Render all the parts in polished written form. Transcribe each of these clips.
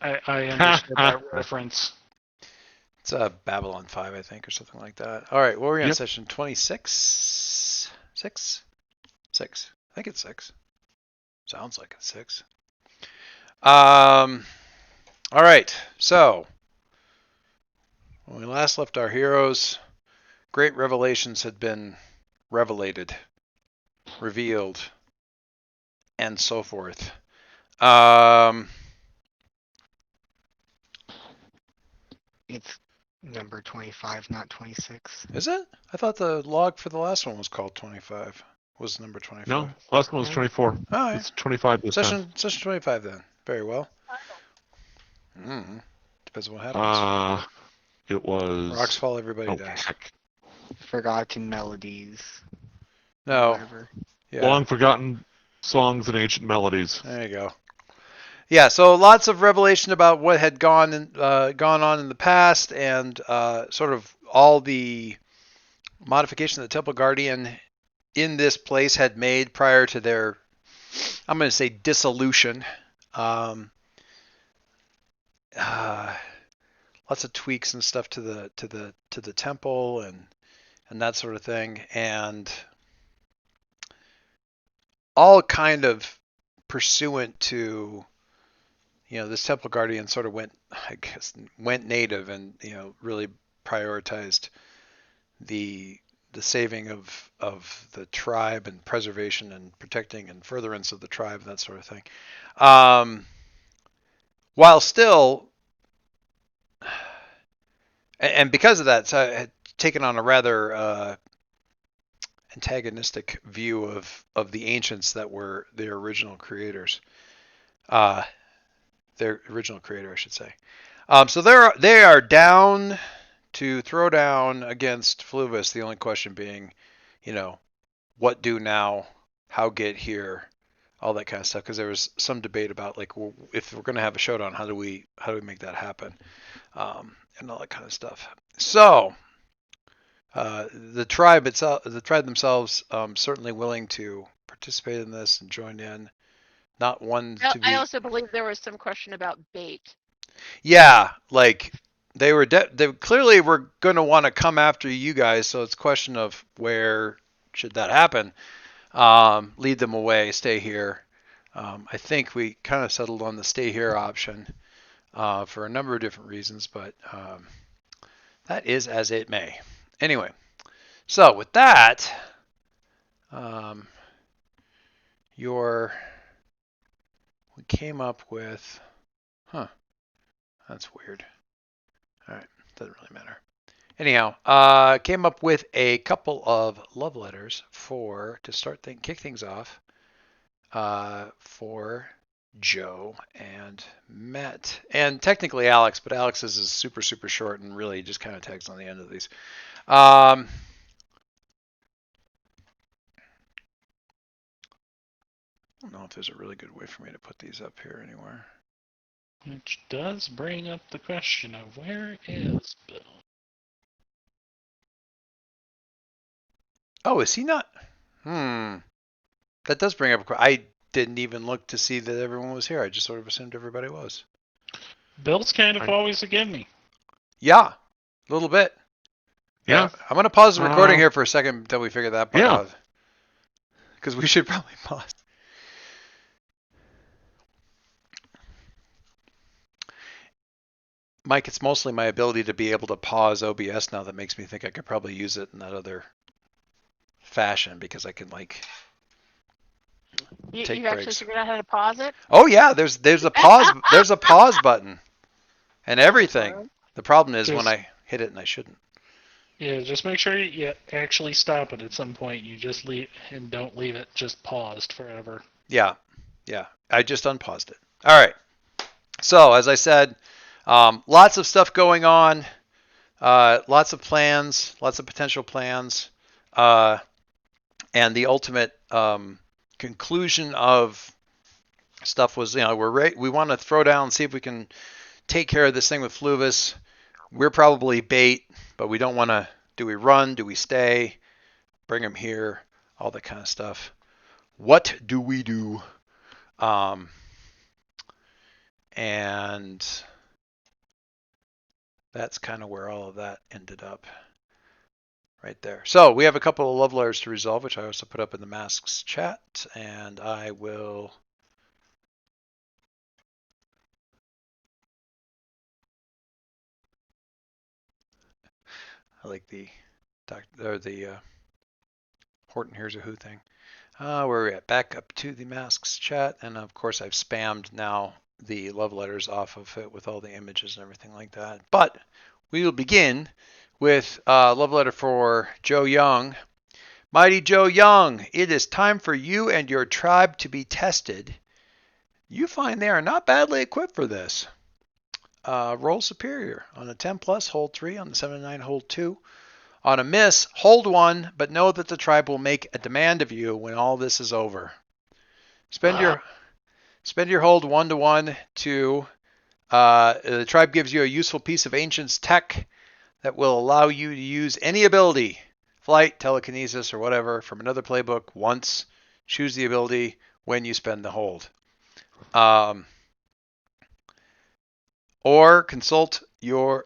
I understood that reference. It's Babylon 5, I think, or something like that. All right, what were we on? Yep. Session 26? 6? 6. I think it's 6. Sounds like it's 6. All right, so when we last left our heroes, great revelations had been revelated, revealed, and so forth. It's number 25, not 26. Is it? I thought the log for the last one was called 25. Was number 25? No, last one was 24. All right. It's 25 this time. Session 25 then. Very well. Depends on what happens. It was. Rocks fall, everybody Oh, dies. heck. Forgotten melodies. No. Whatever. Yeah. Long forgotten songs and ancient melodies. There you go. Yeah, so lots of revelation about what had gone on in the past, and sort of all the modification that the Temple Guardian in this place had made prior to their, I'm going to say, dissolution. Lots of tweaks and stuff to the temple and that sort of thing, and all kind of pursuant to, this Temple Guardian sort of went native, and really prioritized the saving of the tribe and preservation and protecting and furtherance of the tribe, that sort of thing. While still, and because of that, so I had taken on a rather antagonistic view of the ancients that were their original creators. Their original creator, I should say. So they are down to throw down against Fluvis. The only question being, what do now? How get here? All that kind of stuff. Because there was some debate about, like, well, if we're going to have a showdown, how do we make that happen? And all that kind of stuff. So the tribe themselves, certainly willing to participate in this and join in. Not one to be. I also believe there was some question about bait. Yeah, like they clearly were going to want to come after you guys, so it's a question of where should that happen. Lead them away, stay here. I think we kind of settled on the stay here option for a number of different reasons, but that is as it may. Anyway, so with that, we came up with, that's weird. All right, doesn't really matter. Anyhow, came up with a couple of love letters to kick things off for Joe and Matt, and technically Alex, but Alex's is super, super short and really just kind of tags on the end of these. I don't know if there's a really good way for me to put these up here anywhere. Which does bring up the question of where is Bill? Oh, is he not? That does bring up a question. I didn't even look to see that everyone was here. I just sort of assumed everybody was. Bill's kind of always a gimme. Yeah, a little bit. Yeah. I'm going to pause the recording here for a second until we figure that part out. Because we should probably pause. Mike, it's mostly my ability to be able to pause OBS now that makes me think I could probably use it in that other fashion, because I can, like, You take actually breaks. figured out how to pause it? Oh yeah, there's a pause button and everything. The problem is when I hit it and I shouldn't. Yeah, just make sure you actually stop it at some point. You just leave and don't leave it just paused forever. Yeah. I just unpaused it. All right. So as I said, lots of stuff going on, lots of plans, lots of potential plans, and the ultimate conclusion of stuff was, we want to throw down and see if we can take care of this thing with Fluvis. We're probably bait, but we don't want to. Do we run? Do we stay? Bring him here? All that kind of stuff. What do we do? And that's kind of where all of that ended up. Right there. So we have a couple of love letters to resolve, which I also put up in the masks chat, and I will. I like the Horton Here's a Who thing. Where are we at? Back up to the masks chat, and of course I've spammed now the love letters off of it with all the images and everything like that. But we will begin with a love letter for Joe Young. Mighty Joe Young, it is time for you and your tribe to be tested. You find they are not badly equipped for this. Roll superior. On a 10 plus, hold 3. On the 7 and 9, hold 2. On a miss, hold 1, but know that the tribe will make a demand of you when all this is over. Spend your hold 1 to 1 to the tribe gives you a useful piece of ancient's tech that will allow you to use any ability, flight, telekinesis, or whatever, from another playbook once. Choose the ability when you spend the hold. Or consult your...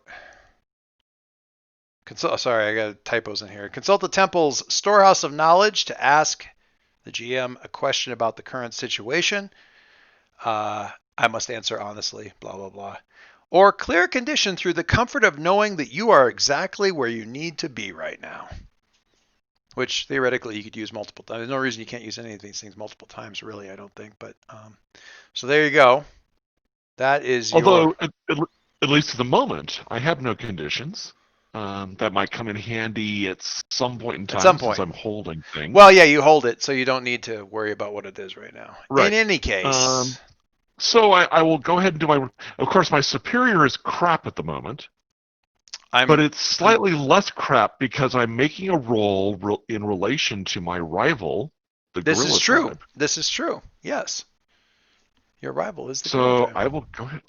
Sorry, I got typos in here. Consult the temple's storehouse of knowledge to ask the GM a question about the current situation. I must answer honestly, blah, blah, blah. Or clear a condition through the comfort of knowing that you are exactly where you need to be right now. Which theoretically you could use multiple times. There's no reason you can't use any of these things multiple times, really, I don't think. But so there you go. That is Although, at least at the moment, I have no conditions. That might come in handy at some point in time since I'm holding things. Well, yeah, you hold it, so you don't need to worry about what it is right now. Right. In any case. So I will go ahead and do my... Of course, my superior is crap at the moment. But it's slightly less crap because I'm making a roll in relation to my rival, the gorilla tribe. This is true. This is true. Yes. Your rival is the gorilla tribe. I will go ahead.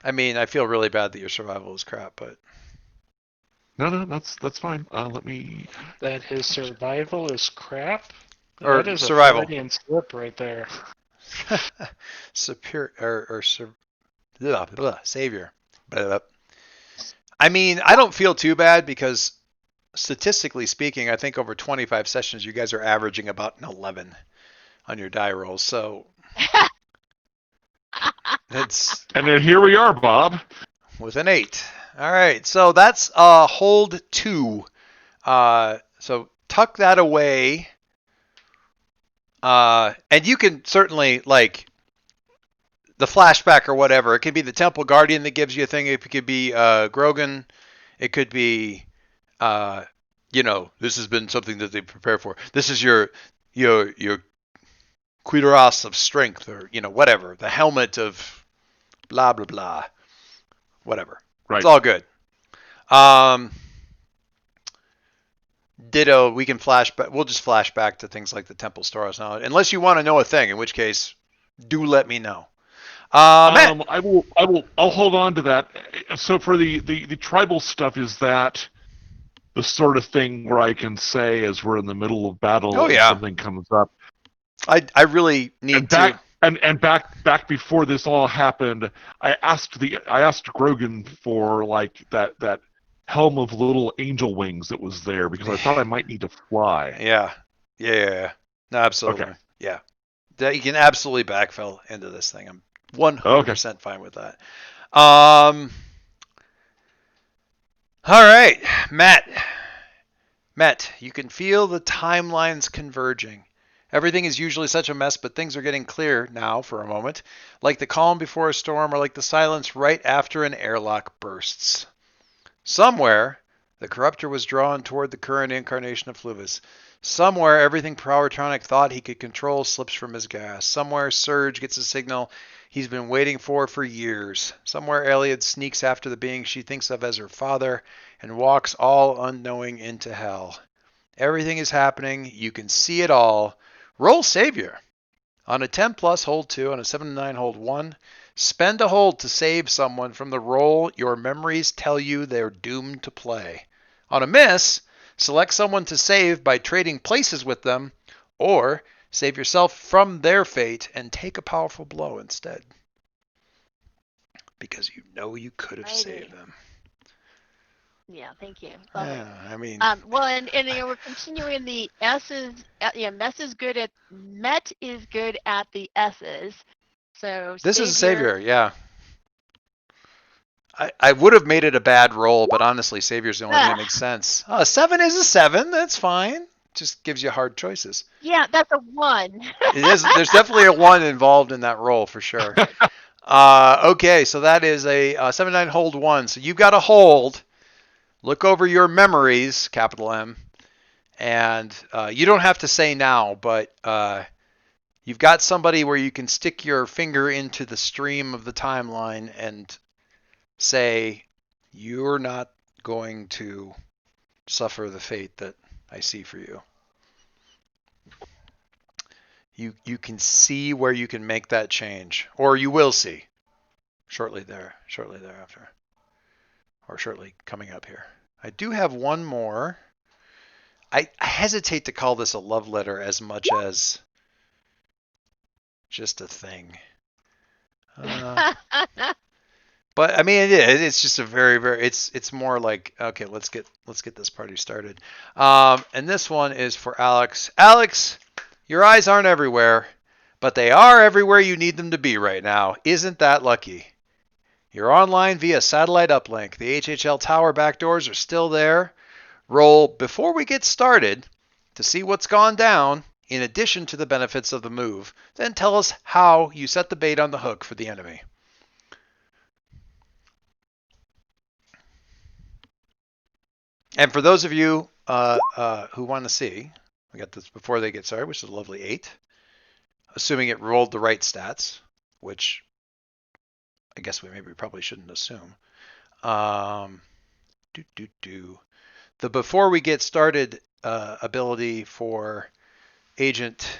I mean, I feel really bad that your survival is crap, but... No, that's fine. Let me... That his survival is crap? Or that is survival. A Freudian slip right there. Savior. I mean, I don't feel too bad because statistically speaking, I think over 25 sessions, you guys are averaging about an 11 on your die rolls. So it's... And then here we are, Bob. With an 8. All right, so that's hold 2. So tuck that away. And you can certainly, like, the flashback or whatever. It could be the Temple Guardian that gives you a thing. It could be Grogan. It could be, this has been something that they prepare for. This is your cuirass of strength, or, whatever. The helmet of blah, blah, blah. Whatever. Right. It's all good. Ditto, we can flash back. We'll just flash back to things like the Temple Storehouse now, unless you want to know a thing, in which case, do let me know. Matt. I'll hold on to that. So for the tribal stuff, is that the sort of thing where I can say, as we're in the middle of battle, oh, yeah, something comes up? I really need to. And back before this all happened, I asked Grogan for like that helm of little angel wings that was there because I thought I might need to fly. Yeah. No, absolutely. Okay. Yeah. You can absolutely backfill into this thing. I'm 100% fine with that. All right, Matt, you can feel the timelines converging. Everything is usually such a mess, but things are getting clear now for a moment, like the calm before a storm or like the silence right after an airlock bursts. Somewhere, the Corruptor was drawn toward the current incarnation of Fluvis. Somewhere, everything Powertronic thought he could control slips from his grasp. Somewhere, Surge gets a signal he's been waiting for years. Somewhere, Eliad sneaks after the being she thinks of as her father and walks all unknowing into hell. Everything is happening. You can see it all. Roll Savior. On a 10 plus, hold 2. On a 7 to 9, hold 1. Spend a hold to save someone from the role your memories tell you they're doomed to play. On a miss, select someone to save by trading places with them, or save yourself from their fate and take a powerful blow instead. because you know you could have Righty. saved them. Yeah, thank you. Love it. Yeah, I mean, Well, and we're continuing the S's. Met is good at the S's. So this is a savior, yeah. I would have made it a bad roll, but honestly, Savior's the only thing that makes sense. 7 is a 7. That's fine. Just gives you hard choices. Yeah, that's a 1. It is. There's definitely a 1 involved in that roll for sure. Okay, so that is a 7-9 hold 1. So you've got to hold. Look over your memories, capital M, and you don't have to say now, but you've got somebody where you can stick your finger into the stream of the timeline and say, you're not going to suffer the fate that I see for you. You can see where you can make that change, or you will see shortly thereafter, or shortly coming up here. I do have one more. I hesitate to call this a love letter as much as just a thing. But I mean, it's just a very, it's more like, okay, let's get this party started. And this one is for Alex. Alex, your eyes aren't everywhere, but they are everywhere you need them to be right now. Isn't that lucky? You're online via satellite uplink. The HHL tower backdoors are still there. Roll before we get started to see what's gone down, in addition to the benefits of the move. Then tell us how you set the bait on the hook for the enemy. And for those of you who want to see, we got this before they get started, which is a lovely 8. Assuming it rolled the right stats, which I guess we probably shouldn't assume. The before we get started ability for Agent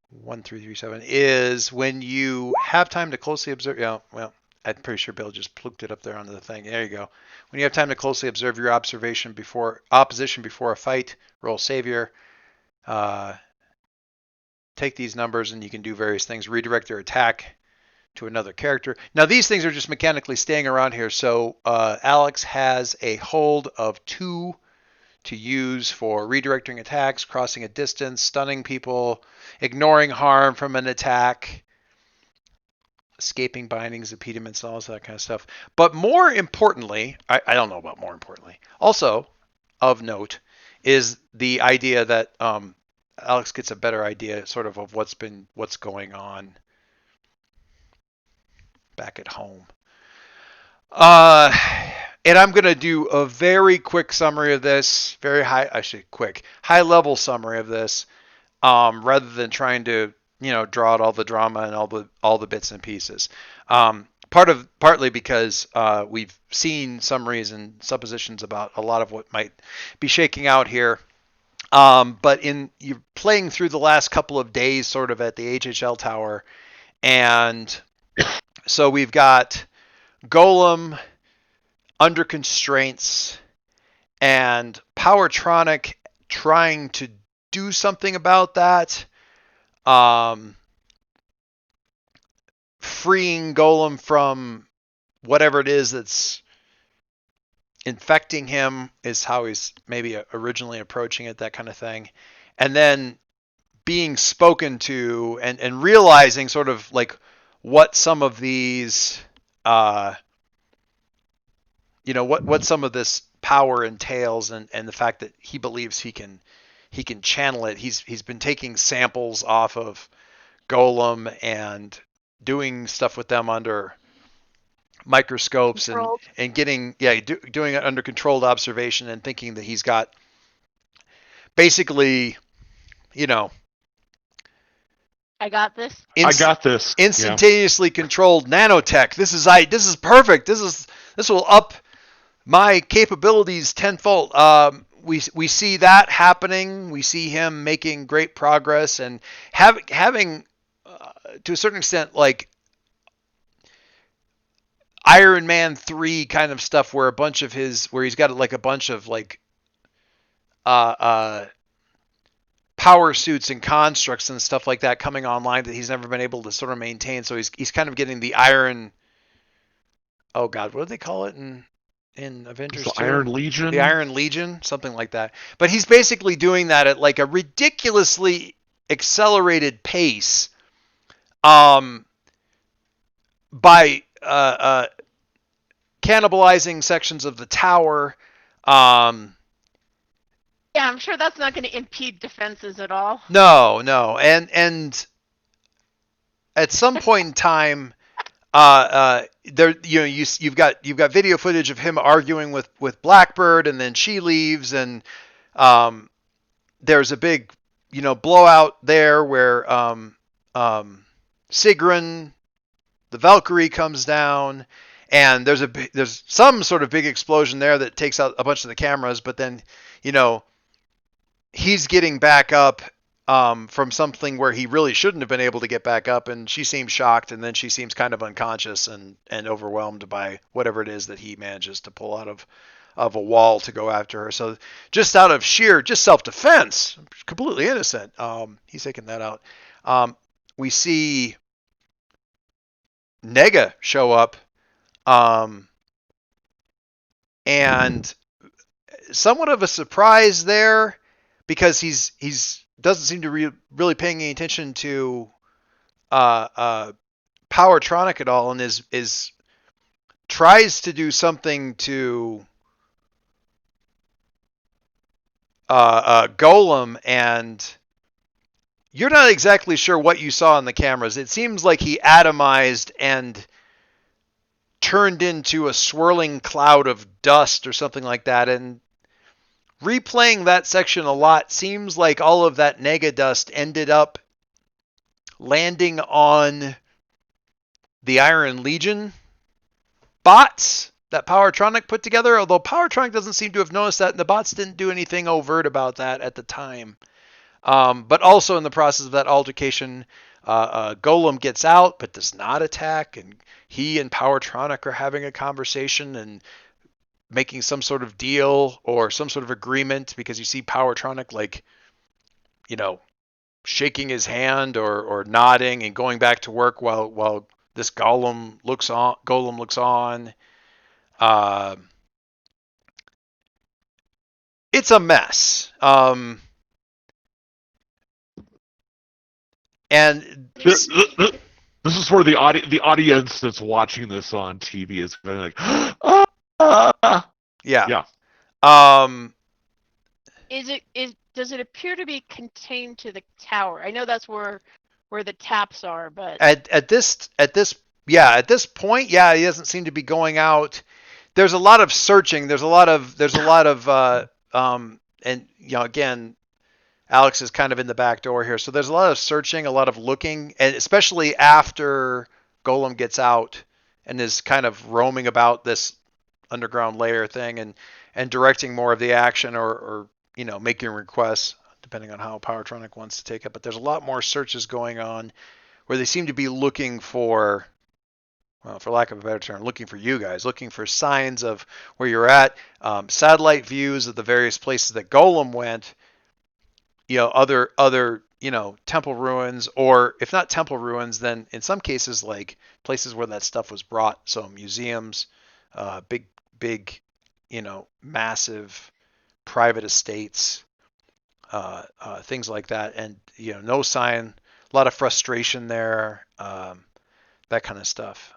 1337 is when you have time to closely observe. Yeah, well, I'm pretty sure Bill just plooped it up there onto the thing. There you go. When you have time to closely observe your opposition before a fight, roll Savior. Take these numbers and you can do various things. Redirect their attack to another character. Now these things are just mechanically staying around here. So Alex has a hold of 2 to use for redirecting attacks, crossing a distance, stunning people, ignoring harm from an attack, escaping bindings, impediments, all that kind of stuff. But more importantly, I don't know about more importantly, also of note is the idea that Alex gets a better idea sort of what's going on back at home. And I'm going to do a very quick summary of this, high level summary of this, rather than trying to, draw out all the drama and all the bits and pieces. Partly because we've seen summaries and suppositions about a lot of what might be shaking out here. But you're playing through the last couple of days sort of at the HHL tower, and so we've got Golem under constraints and Powertronic trying to do something about that. Freeing Golem from whatever it is that's infecting him is how he's maybe originally approaching it, that kind of thing. And then being spoken to and realizing sort of like what some of these, what some of this power entails, and the fact that he believes he can channel it. He's been taking samples off of Golem and doing stuff with them under microscopes and getting doing it under controlled observation and thinking that he's got basically, I got this. Instantaneously controlled nanotech. This is perfect. This will up my capabilities tenfold. We see that happening. We see him making great progress and having to a certain extent like Iron Man 3 kind of stuff, where he's got like a bunch of like power suits and constructs and stuff like that coming online that he's never been able to sort of maintain. So he's kind of getting the Iron oh god, what do they call it in Avengers 2? The Iron Legion. The Iron Legion, something like that. But he's basically doing that at like a ridiculously accelerated pace, by cannibalizing sections of the tower. Yeah, I'm sure that's not going to impede defenses at all. No, and at some point in time, there, you've got video footage of him arguing with Blackbird, and then she leaves, and there's a big blowout there where Sigrun, the Valkyrie, comes down, and there's some sort of big explosion there that takes out a bunch of the cameras, but then he's getting back up from something where he really shouldn't have been able to get back up, and she seems shocked, and then she seems kind of unconscious and overwhelmed by whatever it is that he manages to pull out of a wall to go after her. So just out of sheer self-defense, completely innocent, he's taking that out. We see Nega show up, and somewhat of a surprise there, because he's doesn't seem to really paying any attention to Powertronic at all, and is tries to do something to Golem, and you're not exactly sure what you saw in the cameras. It seems like he atomized and turned into a swirling cloud of dust or something like that, and replaying that section a lot, seems like all of that Nega dust ended up landing on the Iron Legion bots that Powertronic put together, although Powertronic doesn't seem to have noticed that, and the bots didn't do anything overt about that at the time. But also in the process of that altercation, Golem gets out but does not attack, and he and Powertronic are having a conversation and making some sort of deal or some sort of agreement, because you see Powertronic shaking his hand or nodding and going back to work while this Golem looks on. It's a mess. And this is where the audience that's watching this on TV is going like, yeah. Does it appear to be contained to the tower? I know that's where the taps are, but at this point, he doesn't seem to be going out. There's a lot of searching. There's a lot of and again, Alex is kind of in the back door here. So there's a lot of searching, a lot of looking, and especially after Golem gets out and is kind of roaming about this underground layer thing and directing more of the action or making requests, depending on how Powertronic wants to take it. But there's a lot more searches going on where they seem to be looking for, well, for lack of a better term, looking for you guys, looking for signs of where you're at, satellite views of the various places that Golem went, other temple ruins, or if not temple ruins, then in some cases like places where that stuff was brought, so museums, big massive private estates, things like that, and no sign, a lot of frustration there, that kind of stuff.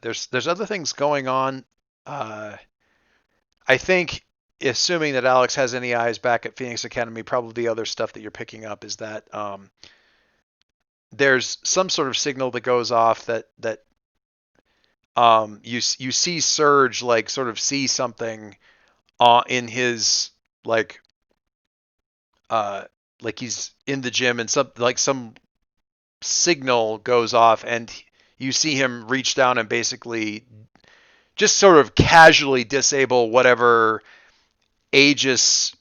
There's other things going on. I think, assuming that Alex has any eyes back at Phoenix Academy, probably the other stuff that you're picking up is that there's some sort of signal that goes off that you see Surge like sort of see something in his like he's in the gym, and some signal goes off, and you see him reach down and basically just sort of casually disable whatever Aegis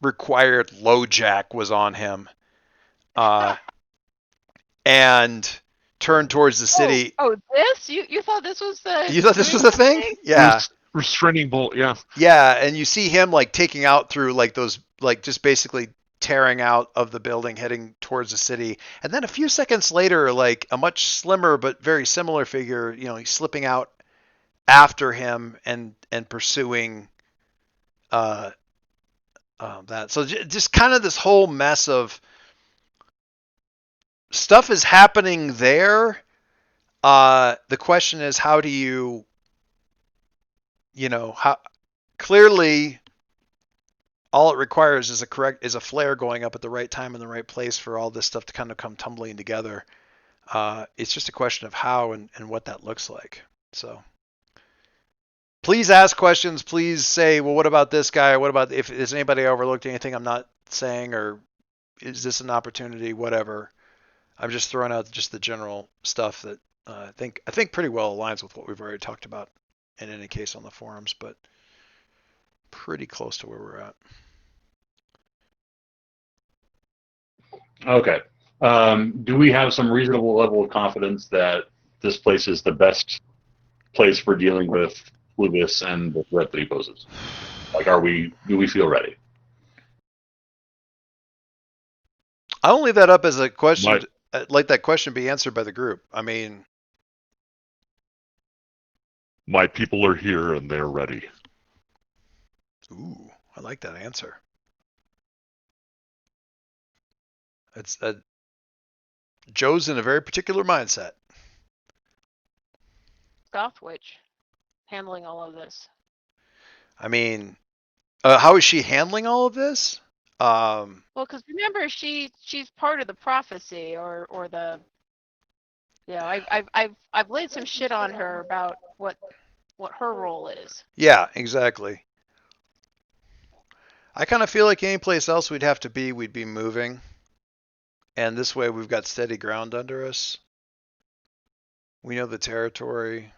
required LoJack was on him, and turn towards the city. Oh, this? You thought this was the... You thought this was a thing? Yeah. Restraining bolt, yeah. Yeah, and you see him like taking out through like those, like just basically tearing out of the building, heading towards the city. And then a few seconds later, like a much slimmer but very similar figure, he's slipping out after him and pursuing that. So just kind of this whole mess of stuff is happening there. The question is, how do you, how clearly all it requires is a flare going up at the right time in the right place for all this stuff to kind of come tumbling together. It's just a question of how and what that looks like. So please ask questions. Please say, well, what about this guy? What about if has anybody overlooked anything I'm not saying, or is this an opportunity? Whatever. I'm just throwing out just the general stuff that I think pretty well aligns with what we've already talked about in any case on the forums, but pretty close to where we're at. Okay. Do we have some reasonable level of confidence that this place is the best place for dealing with Fluvus and the threat that he poses? Like, do we feel ready? I will leave that up as a question. Let that question be answered by the group. I mean, my people are here and they're ready. Ooh, I like that answer. It's Joe's in a very particular mindset. Gothwitch handling all of this. I mean, how is she handling all of this? Well, because remember, she's part of the prophecy, or the. I've laid some shit on her about what her role is. Yeah, exactly. I kind of feel like any place else we'd be moving. And this way we've got steady ground under us. We know the territory.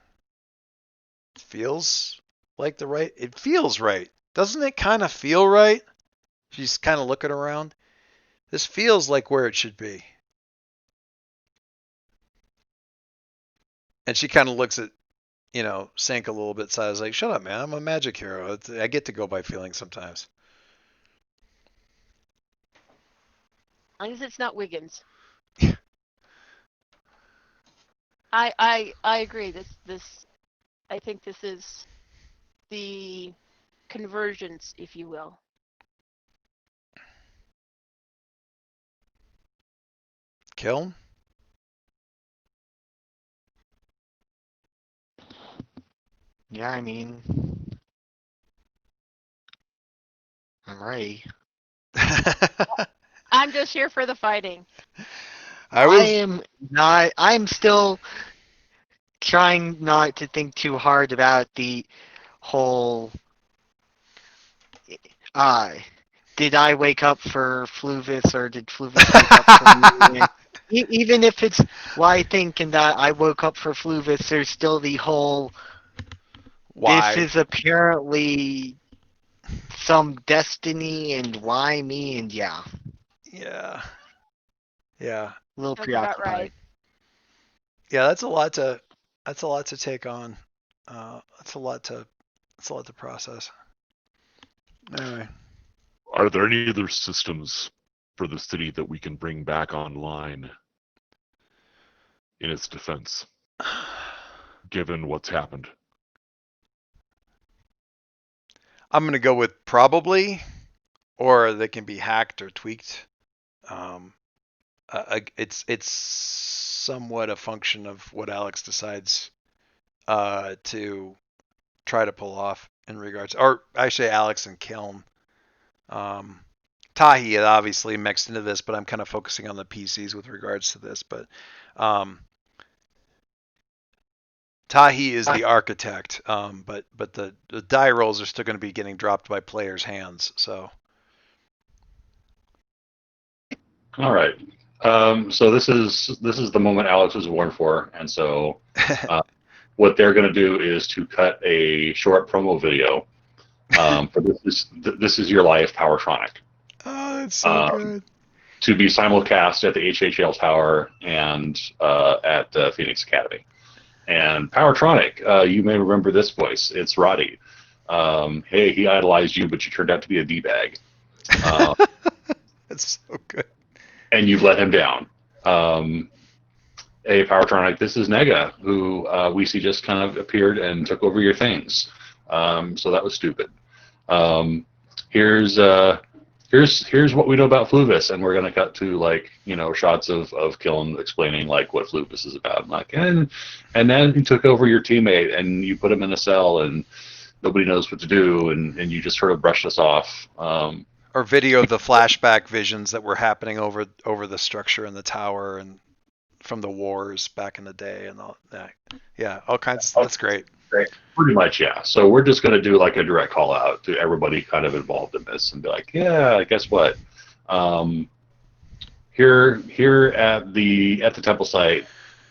It feels right. Doesn't it kind of feel right? She's kind of looking around. This feels like where it should be. And she kind of looks at, Sank a little bit sideways, like, shut up, man. I'm a magic hero. I get to go by feeling sometimes. As long as it's not Wiggins. I agree. I think this is the convergence, if you will. Kiln? Yeah, I mean, I'm ready. I'm just here for the fighting. I'm still trying not to think too hard about the whole, did I wake up for Fluvus or did Fluvus wake up for me? Even if it's why thinking that I woke up for Fluvus, there's still the whole, why? This is apparently some destiny and why me and yeah. Yeah. A little Sounds about preoccupied. right. Yeah, that's a lot to take on. That's a lot to process. Anyway. Are there any other systems for the city that we can bring back online in its defense, given what's happened? I'm going to go with probably, or they can be hacked or tweaked. It's somewhat a function of what Alex decides to try to pull off in regards, or actually Alex and Kiln. Tahi had obviously mixed into this, but I'm kind of focusing on the PCs with regards to this. But Tahi is the architect, but the die rolls are still going to be getting dropped by players' hands. So. All right. So this is the moment Alex was born for, and so what they're going to do is to cut a short promo video for this is your life, Powertronic. Oh, that's so good. To be simulcast at the HHL Tower and at Phoenix Academy. And Powertronic, you may remember this voice. It's Roddy. Hey, he idolized you, but you turned out to be a D-bag. That's That's so good. And you've let him down. A Powertronic, this is Nega, who we see just kind of appeared and took over your things. So that was stupid. Here's what we know about Fluvis, and we're gonna cut to like shots of Killen explaining like what Fluvis is about, and then he took over your teammate and you put him in a cell and nobody knows what to do, and you just sort of brushed us off. Or video of the flashback visions that were happening over the structure in the tower and from the wars back in the day and all that. Yeah, all kinds of stuff. That's great. Pretty much, yeah. So we're just going to do like a direct call out to everybody kind of involved in this and be like, yeah, guess what? Here at the temple site,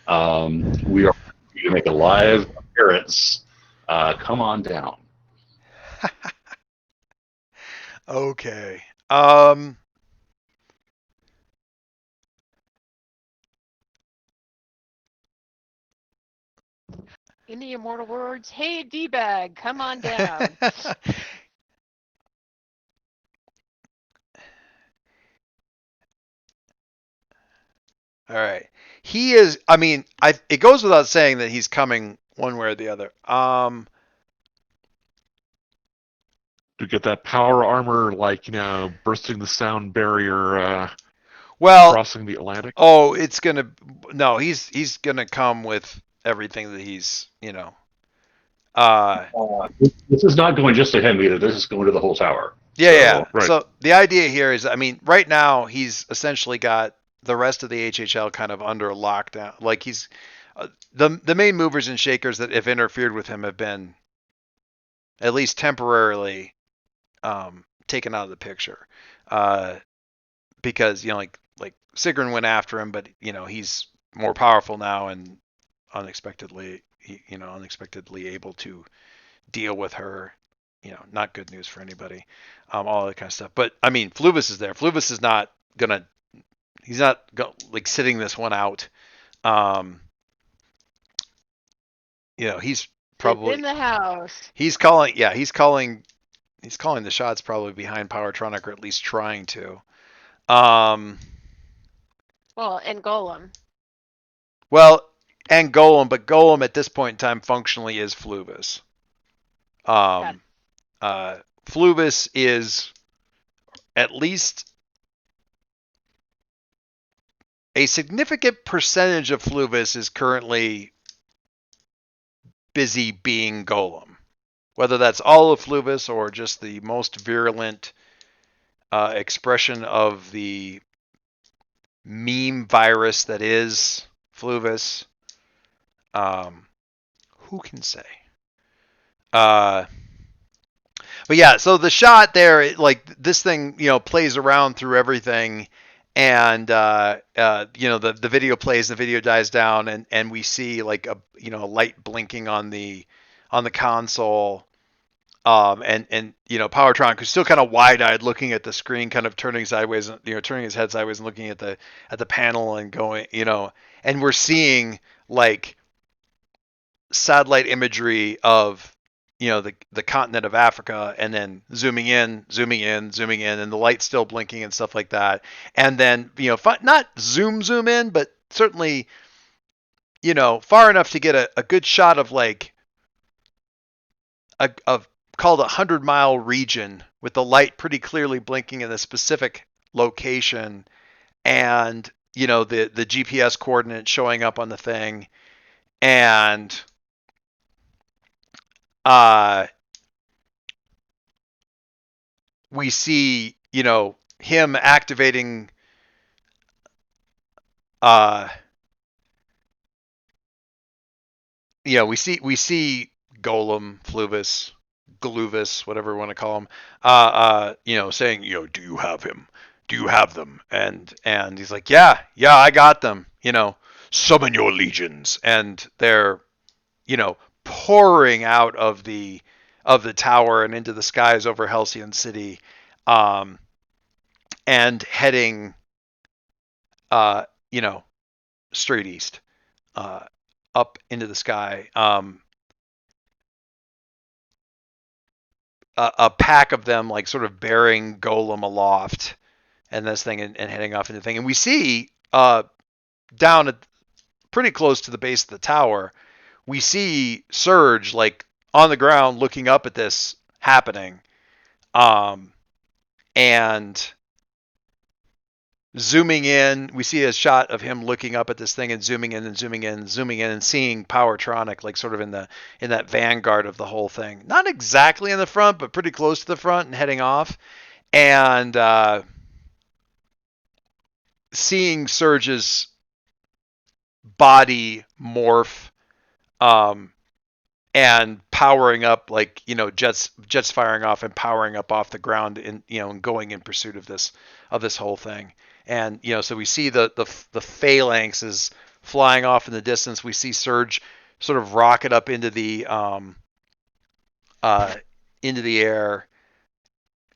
we are going to make a live appearance. Come on down. Okay. In the immortal words, hey D-bag, come on down. All right. He is. I mean, it goes without saying that he's coming one way or the other. To get that power armor, like bursting the sound barrier, crossing the Atlantic. Oh, it's gonna. No, he's gonna come with everything that he's. This is not going just to him either. This is going to the whole tower. Yeah. Right. So the idea here is, I mean, right now he's essentially got the rest of the HHL kind of under lockdown. Like he's the main movers and shakers that have interfered with him have been at least temporarily taken out of the picture, because like Sigrun went after him, but he's more powerful now and unexpectedly able to deal with her. Not good news for anybody. All that kind of stuff. But I mean, Fluvis is there. Fluvis is not gonna. He's not sitting this one out. He's probably in the house. He's calling. Yeah, he's calling the shots probably behind Powertronic, or at least trying to. Well, and Golem. Well, and Golem, but Golem at this point in time functionally is Fluvis. Fluvis is at least a significant percentage of Fluvis is currently busy being Golem. Whether that's all of Fluvis or just the most virulent expression of the meme virus that is Fluvis, who can say? But yeah, so the shot there, this thing, plays around through everything, and the video plays, the video dies down, and we see like a light blinking on the console, and Powertronic, who's still kind of wide-eyed, looking at the screen, kind of turning sideways, turning his head sideways and looking at the panel and going, and we're seeing like satellite imagery of the continent of Africa, and then zooming in, and the light's still blinking and stuff like that. And then, not zoom in, but certainly, far enough to get a good shot of like called 100-mile region with the light pretty clearly blinking in a specific location, and the GPS coordinates showing up on the thing, and we see, him activating, we see Golem, Fluvis, Gluvis, whatever you want to call him, saying, do you have him? Do you have them? And he's like, yeah, I got them. Summon your legions, and they're, pouring out of the tower and into the skies over Halcyon City, and heading, straight east, up into the sky. A pack of them, like, sort of bearing Golem aloft, and this thing and heading off into the thing. And we see down at pretty close to the base of the tower, we see Surge like on the ground looking up at this happening, and zooming in. We see a shot of him looking up at this thing and zooming in and zooming in and zooming in and seeing Powertronic like sort of in that vanguard of the whole thing. Not exactly in the front, but pretty close to the front and heading off. And seeing Surge's body morph, and powering up, like, jets firing off and powering up off the ground, and and going in pursuit of this whole thing. And so we see the phalanxes flying off in the distance. We see Surge sort of rocket up into the air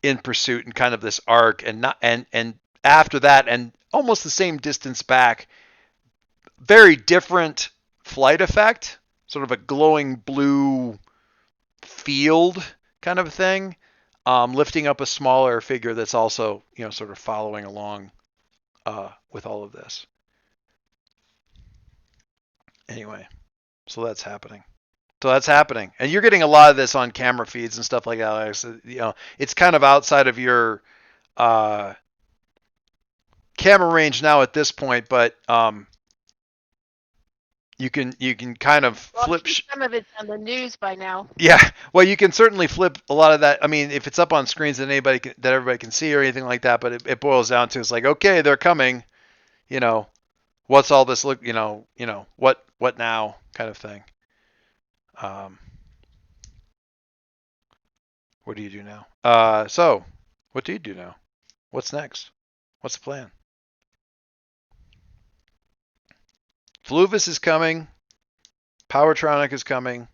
in pursuit, and kind of this arc, and after that, and almost the same distance back, very different flight effect, sort of a glowing blue field kind of thing, lifting up a smaller figure that's also sort of following along with all of this. Anyway, so that's happening. And you're getting a lot of this on camera feeds and stuff like that, Alex. It's kind of outside of your camera range now at this point, but you can kind of flip. Some of it's on the news by now. Yeah, well, you can certainly flip a lot of that. I mean, if it's up on screens that everybody can see or anything like that, but it boils down to, it's like, okay, they're coming. What's all this look? What now, kind of thing. What do you do now? So, what do you do now? What's next? What's the plan? Fluvis is coming. Powertronic is coming.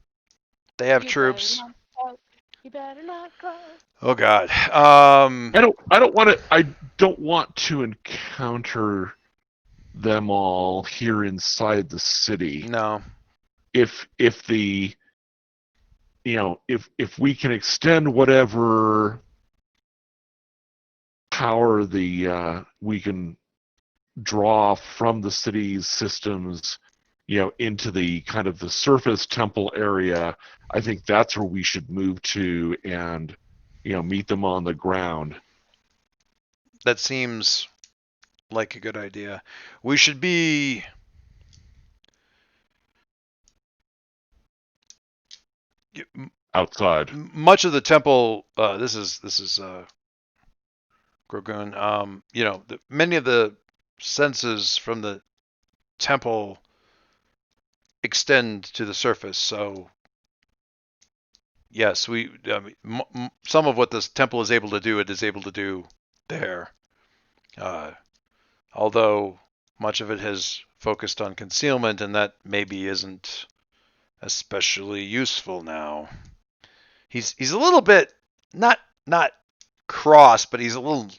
They have troops. You better not go. Oh God. I don't want to encounter them all here inside the city. No. If we can extend whatever power we can draw from the city's systems, into the kind of the surface temple area, I think that's where we should move to and, meet them on the ground. That seems like a good idea. We should be outside. Much of the temple. This is Grogun. Many of the senses from the temple extend to the surface. So yes, some of what this temple is able to do, it is able to do there. Although much of it has focused on concealment, and that maybe isn't especially useful now. He's a little bit not cross, but he's a little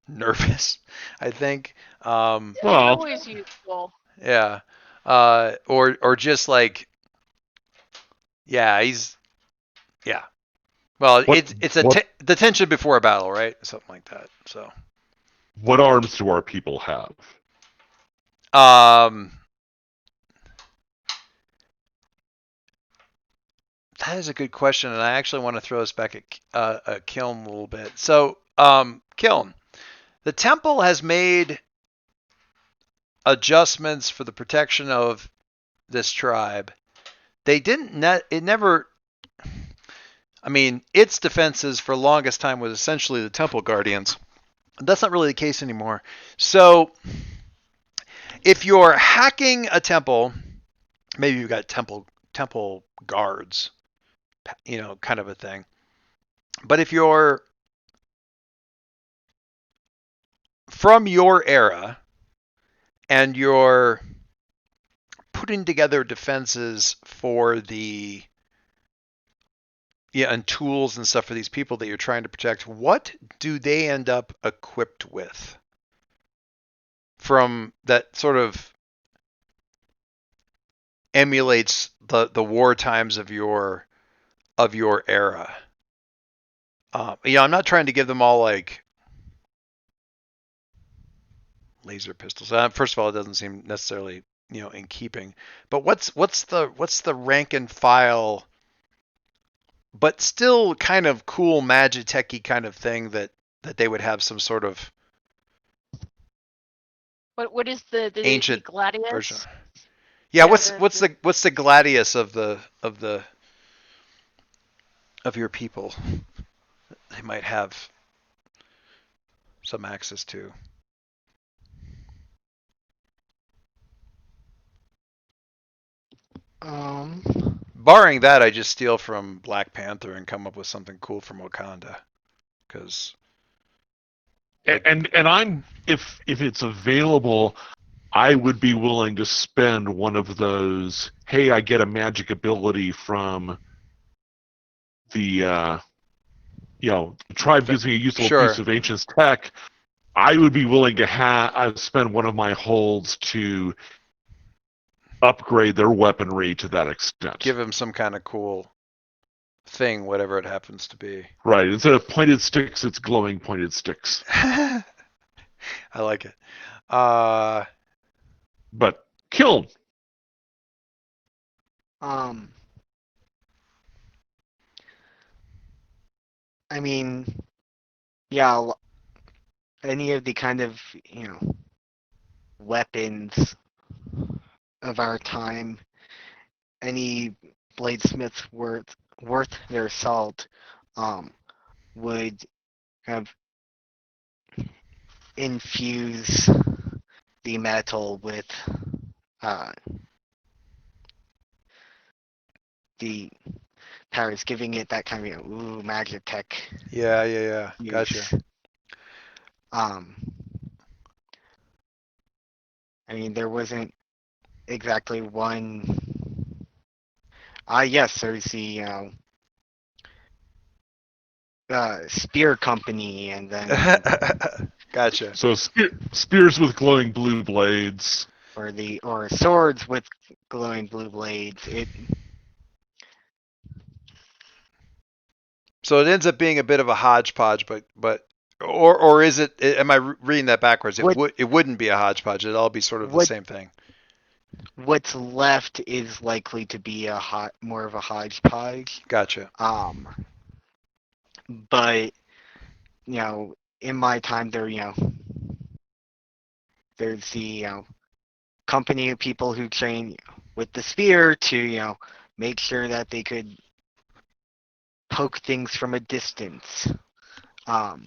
nervous, I think. Always useful. Yeah. Or just like, yeah, yeah. Well, it's the tension before a battle, right? Something like that. So, what arms do our people have? That is a good question, and I actually want to throw us back at Kiln a little bit. So, Kiln, the temple has made adjustments for the protection of this tribe. They didn't. Its defenses for the longest time was essentially the temple guardians. That's not really the case anymore. So, if you're hacking a temple, maybe you've got temple guards, kind of a thing. But if you're from your era and you're putting together defenses for and tools and stuff for these people that you're trying to protect, what do they end up equipped with from that sort of emulates the war times of your era? I'm not trying to give them all like laser pistols. First of all, it doesn't seem necessarily in keeping. But what's the rank and file, but still kind of cool Magitech-y kind of thing that they would have some sort of What is the ancient Gladius version? Yeah, Yeah, what's the Gladius of your people? They might have some access to. Barring that, I just steal from Black Panther and come up with something cool from Wakanda, because. And I'm if it's available, I would be willing to spend one of those. Hey, I get a magic ability from the the tribe gives me a useful Sure. piece of ancient tech. I would be willing to spend one of my holds to upgrade their weaponry to that extent. Give them some kind of cool thing, whatever it happens to be. Right. Instead of pointed sticks, it's glowing pointed sticks. I like it. But killed. I mean, yeah, any of the kind of, weapons of our time, any bladesmiths worth their salt, would have infuse the metal with the powers, giving it that kind of Magitech. Yeah. Gotcha. use. I mean, there wasn't exactly one. Yes, there's the spear company, and then Gotcha. So spears with glowing blue blades, or swords with glowing blue blades. So it ends up being a bit of a hodgepodge, but or is it? Am I reading that backwards? It wouldn't be a hodgepodge. It'd all be sort of the same thing. What's left is likely to be more of a hodgepodge. Gotcha. But in my time there, there's the company of people who train with the spear to make sure that they could poke things from a distance. But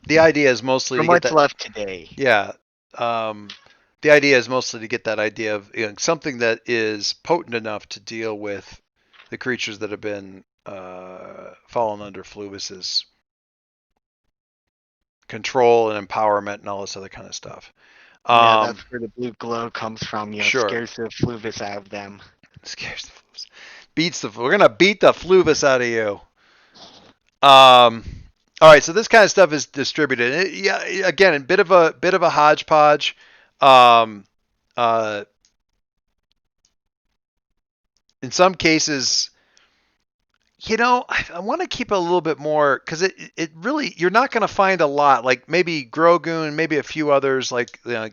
the idea is mostly from to get what's that, left today. Yeah. The idea is mostly to get that idea of something that is potent enough to deal with the creatures that have been fallen under Fluvis's control and empowerment and all this other kind of stuff. Yeah, that's where the blue glow comes from. Sure. Scares the Fluvis out of them. Scares the Fluvis. We're gonna beat the Fluvis out of you. All right, so this kind of stuff is distributed. Again, a bit of a hodgepodge. In some cases, I want to keep a little bit more, because it really, you're not going to find a lot. Like maybe Grogun, maybe a few others, like the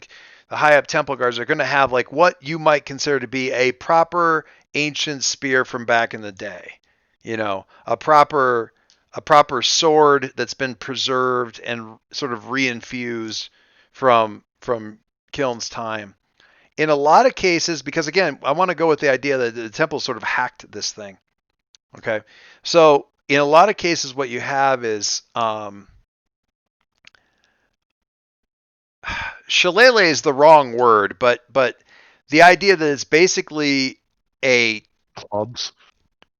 high up temple guards are going to have like what you might consider to be a proper ancient spear from back in the day. A proper sword that's been preserved and sort of reinfused from Kiln's time. In a lot of cases, because again, I want to go with the idea that the temple sort of hacked this thing. Okay, so in a lot of cases, what you have is shillelagh is the wrong word, but the idea that it's basically a clubs.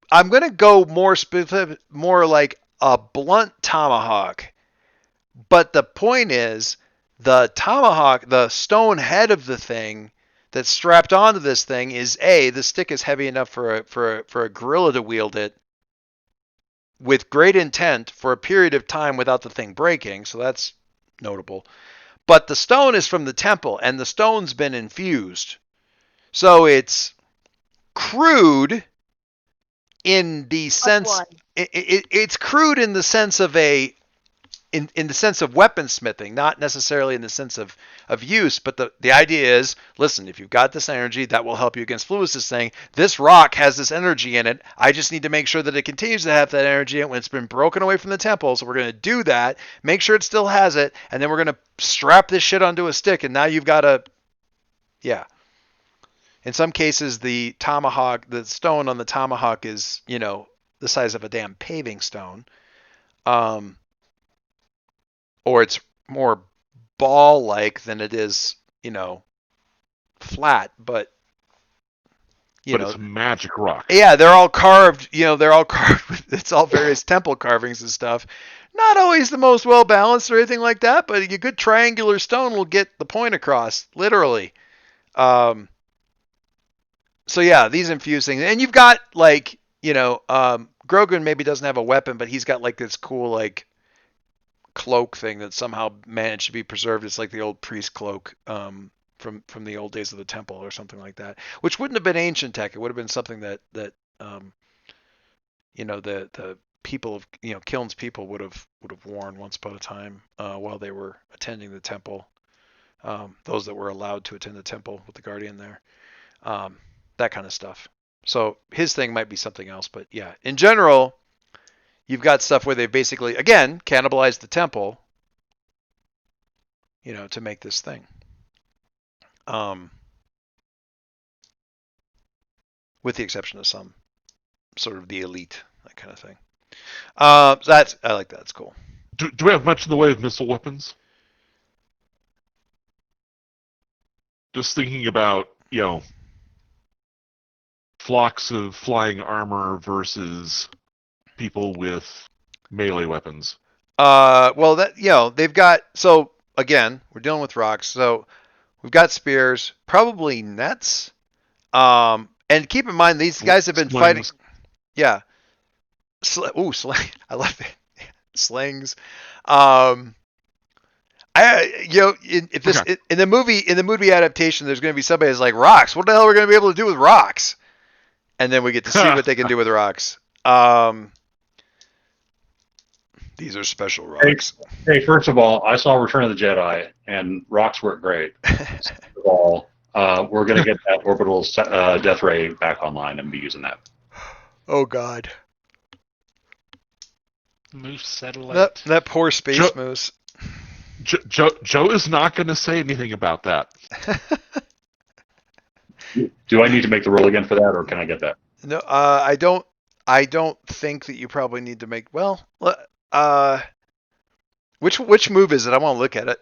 I'm going to go more specific, more like a blunt tomahawk. But the point is, the tomahawk, the stone head of the thing that's strapped onto this thing is the stick is heavy enough for a gorilla to wield it with great intent for a period of time without the thing breaking. So that's notable. But the stone is from the temple, and the stone's been infused. So it's crude in the sense it's crude in the sense of a in the sense of weaponsmithing, not necessarily in the sense of use, but the idea is, listen, if you've got this energy, that will help you against Fluvis is saying, this rock has this energy in it. I just need to make sure that it continues to have that energy in it when it's been broken away from the temple. So we're going to do that, make sure it still has it, and then we're going to strap this shit onto a stick, and now you've got a, yeah. In some cases, the tomahawk, the stone on the tomahawk is, the size of a damn paving stone. Or it's more ball-like than it is, flat, but it's a magic rock. Yeah, they're all carved, it's all various temple carvings and stuff. Not always the most well-balanced or anything like that, but a good triangular stone will get the point across, literally. So yeah, these infuse things. And you've got, Grogan maybe doesn't have a weapon, but he's got, this cool, cloak thing that somehow managed to be preserved. It's like the old priest cloak from the old days of the temple or something like that, which wouldn't have been ancient tech. It would have been something that the people of Kiln's people would have worn once upon a time while they were attending the temple. Those that were allowed to attend the temple with the guardian there, that kind of stuff. So his thing might be something else, but yeah, in general, you've got stuff where they basically, again, cannibalized the temple, to make this thing. With the exception of some sort of the elite, that kind of thing. I like that. It's cool. Do we have much in the way of missile weapons? Just thinking about, flocks of flying armor versus people with melee weapons. Well, that they've got. So again, we're dealing with rocks. So we've got spears, probably nets. And keep in mind, these guys have been fighting. Yeah. Sling. I love it. Slings. In the movie adaptation, there's going to be somebody who's like, rocks. What the hell are we going to be able to do with rocks? And then we get to see what they can do with rocks. These are special rocks. Hey, first of all, I saw Return of the Jedi, and rocks work great. Second of all, we're going to get that orbital death ray back online and be using that. Oh, God. Moose satellite. That poor space moose. Joe is not going to say anything about that. Do I need to make the roll again for that, or can I get that? No, I don't think that you probably need to make. Well, which move is it? I want to look at it.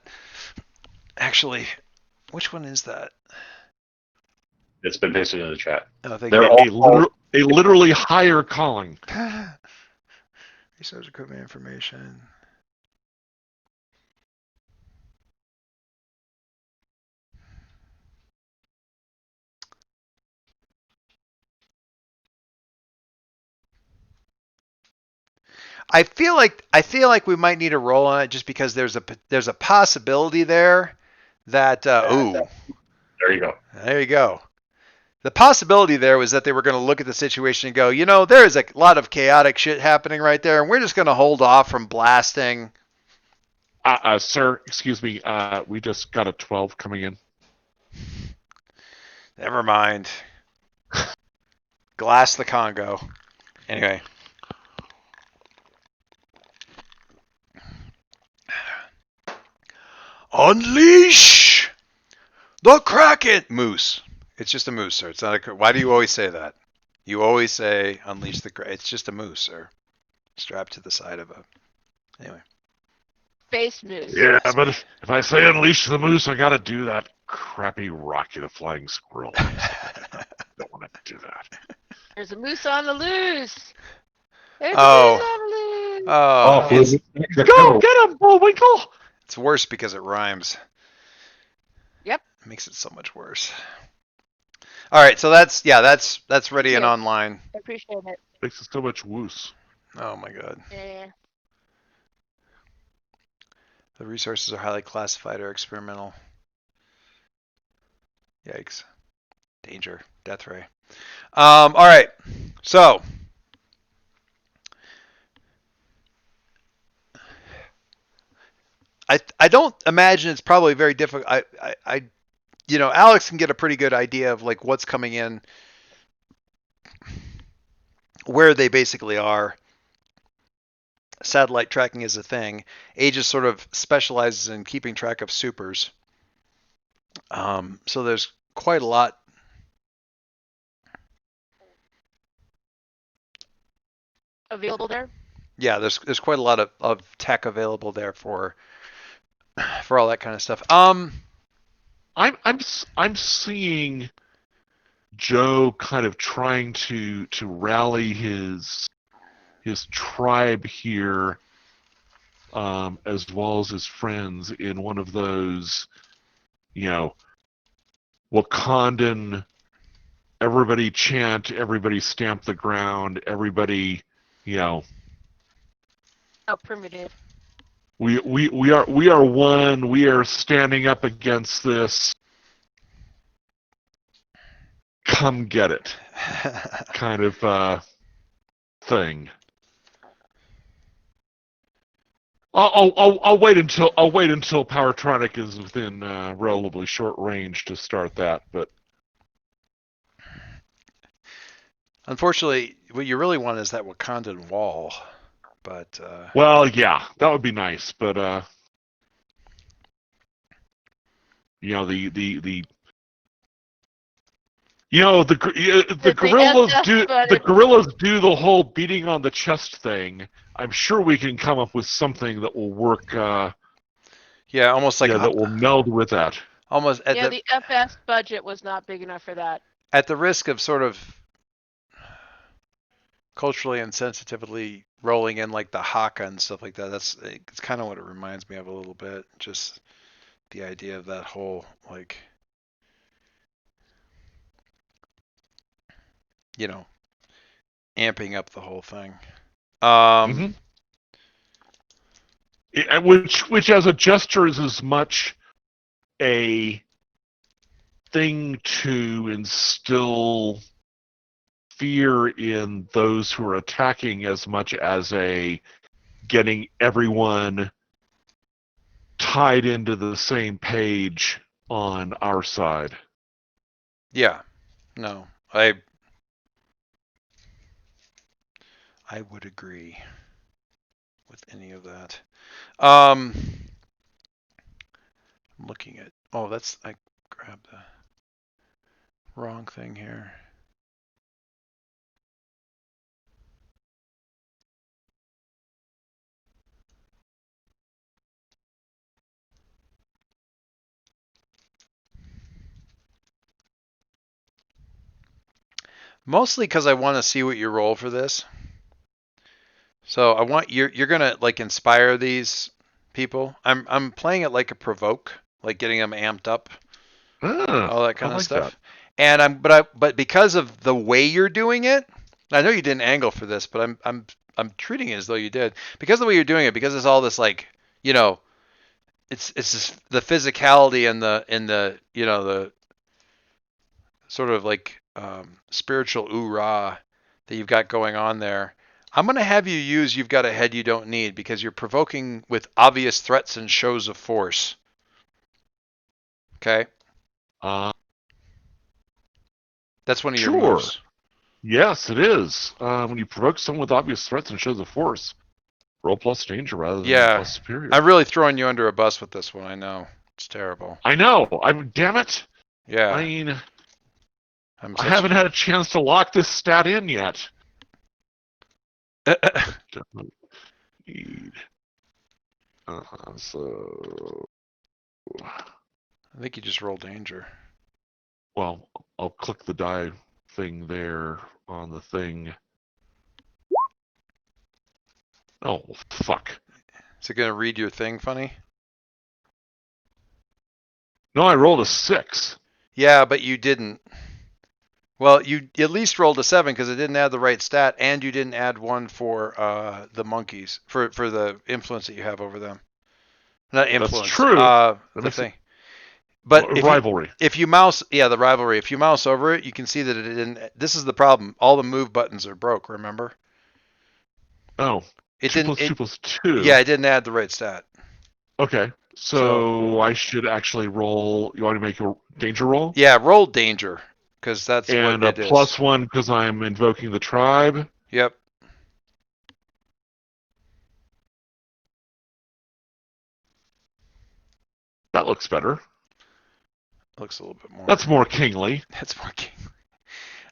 Actually, which one is that? It's been pasted in the chat. Oh, thank They're you. a literally higher calling. Research equipment information. I feel like we might need a roll on it just because there's a possibility there that There you go. There you go. The possibility there was that they were going to look at the situation and go, there is a lot of chaotic shit happening right there, and we're just going to hold off from blasting. Sir, excuse me. We just got a 12 coming in. Never mind. Glass the Congo. Anyway. Unleash the Kraken! Moose. It's just a moose, sir. It's not a. Why do you always say that? You always say unleash the Kraken. It's just a moose, sir. Strapped to the side of a. Anyway. Space moose. Yeah, but if I say unleash the moose, I gotta do that crappy Rocky the Flying Squirrel. I don't want to do that. There's a moose on the loose. There's Oh. a moose on the loose. Oh, Go get him, Bullwinkle! it's worse because it rhymes. Yep. It makes it so much worse. All right, so that's ready and Yeah. online. I appreciate it. Makes it so much woos. Oh my god. Yeah. The resources are highly classified or experimental. Yikes. Danger. Death ray. All right. So I don't imagine it's probably very difficult. Alex can get a pretty good idea of like what's coming in, where they basically are. Satellite tracking is a thing. Aegis sort of specializes in keeping track of supers. So there's quite a lot. Available there? Yeah, there's quite a lot of tech available there for all that kind of stuff. I'm seeing Joe kind of trying to rally his tribe here, as well as his friends in one of those, Wakandan, everybody chant, everybody stamp the ground, everybody, Oh, primitive. we are one, we are standing up against this. Come get it, kind of thing. I'll wait until Powertronic is within relatively short range to start that, but unfortunately, what you really want is that Wakandan wall. But well, yeah, that would be nice, but the guerrillas do the whole beating on the chest thing. I'm sure we can come up with something that will work. Yeah, almost like that will meld with that. Almost. The FS budget was not big enough for that. At the risk of sort of culturally and sensitively rolling in like the haka and stuff like that, it's kind of what it reminds me of a little bit. Just the idea of that whole like, amping up the whole thing. Which as a gesture is as much a thing to instill fear in those who are attacking as much as a getting everyone tied into the same page on our side. Yeah. No, I would agree with any of that. I'm looking at, I grabbed the wrong thing here. Mostly because I want to see what you roll for this. So I want you're gonna like inspire these people. I'm playing it like a provoke, like getting them amped up, all that kind of stuff. That. And but because of the way you're doing it, I know you didn't angle for this, but I'm treating it as though you did because of the way you're doing it. Because it's all this like it's just the physicality and the the sort of like spiritual ooh-rah that you've got going on there. I'm going to have you use You've Got a Head You Don't Need because you're provoking with obvious threats and shows of force. Okay? That's one of your moves. Yes, it is. When you provoke someone with obvious threats and shows of force, roll plus danger rather than plus superior. I'm really throwing you under a bus with this one, I know. It's terrible. I know. Damn it. Yeah. I mean, I haven't had a chance to lock this stat in yet. So I think you just roll danger. Well, I'll click the die thing there on the thing. Oh, fuck. Is it going to read your thing funny? No, I rolled a 6. Yeah, but you didn't. Well, you at least rolled a 7 because it didn't add the right stat, and you didn't add 1 for the monkeys, for the influence that you have over them. Not influence. That's true. The thing. But rivalry. If you mouse, the rivalry. If you mouse over it, you can see that it didn't. This is the problem. All the move buttons are broke. Remember? Oh. It 2 didn't. + 2 + 2. Yeah, it didn't add the right stat. Okay, so I should actually roll. You want to make a danger roll? Yeah, roll danger, because that's And what a it is. +1 because I'm invoking the tribe. Yep. That looks better. Looks a little bit more. That's more kingly. That's more king.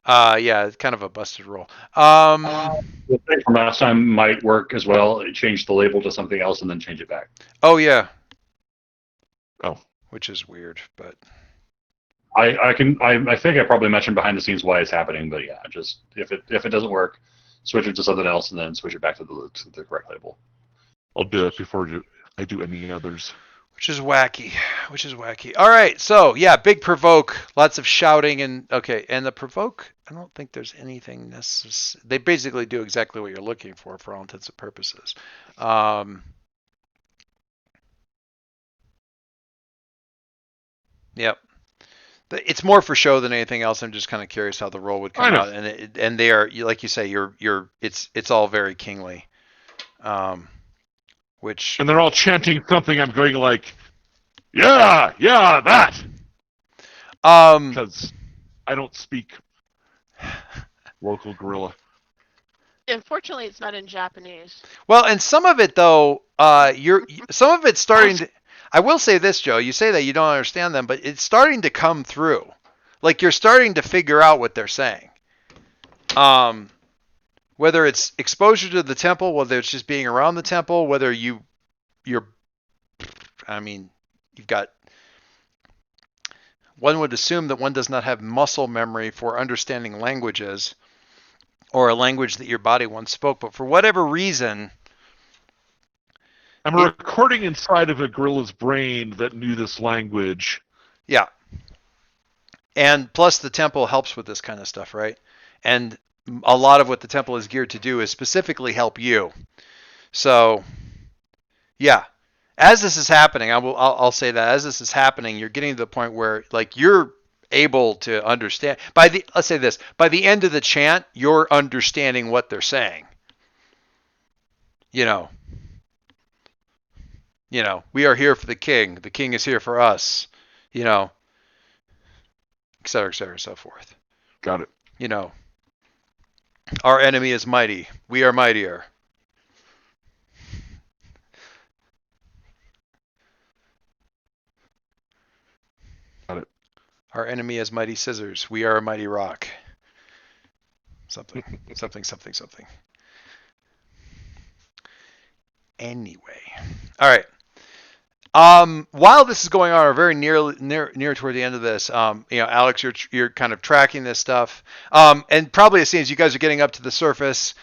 Yeah, it's kind of a busted roll. The thing from last time might work as well. Change the label to something else and then change it back. Oh yeah. Oh. Which is weird, but I think I probably mentioned behind the scenes why it's happening, but yeah, just if it doesn't work, switch it to something else and then switch it back to the correct label. I'll do it before I do any others. which is wacky. All right, so yeah, big provoke, lots of shouting and the provoke. I don't think there's anything necessary. They basically do exactly what you're looking for all intents and purposes. Yep. It's more for show than anything else. I'm just kind of curious how the roll would come out, and they are, like you say, it's all very kingly, which. And they're all chanting something. I'm going like, yeah, that. Because I don't speak local gorilla. Unfortunately, it's not in Japanese. Well, and some of it though, some of it's starting to. I will say this, Joe. You say that you don't understand them, but it's starting to come through. Like you're starting to figure out what they're saying. Whether it's exposure to the temple, whether it's just being around the temple, whether you've got. One would assume that one does not have muscle memory for understanding languages, or a language that your body once spoke, but for whatever reason. I'm a recording inside of a gorilla's brain that knew this language. Yeah. And plus the temple helps with this kind of stuff, right? And a lot of what the temple is geared to do is specifically help you. So, yeah. As this is happening, I'll say that as this is happening, you're getting to the point where like you're able to understand let's say this, by the end of the chant, you're understanding what they're saying. We are here for the king. The king is here for us. Et cetera, so forth. Got it. Our enemy is mighty. We are mightier. Got it. Our enemy is mighty scissors. We are a mighty rock. Something. Anyway. All right. While this is going on, or very near toward the end of this, Alex, you're kind of tracking this stuff, and probably it seems you guys are getting up to the surface.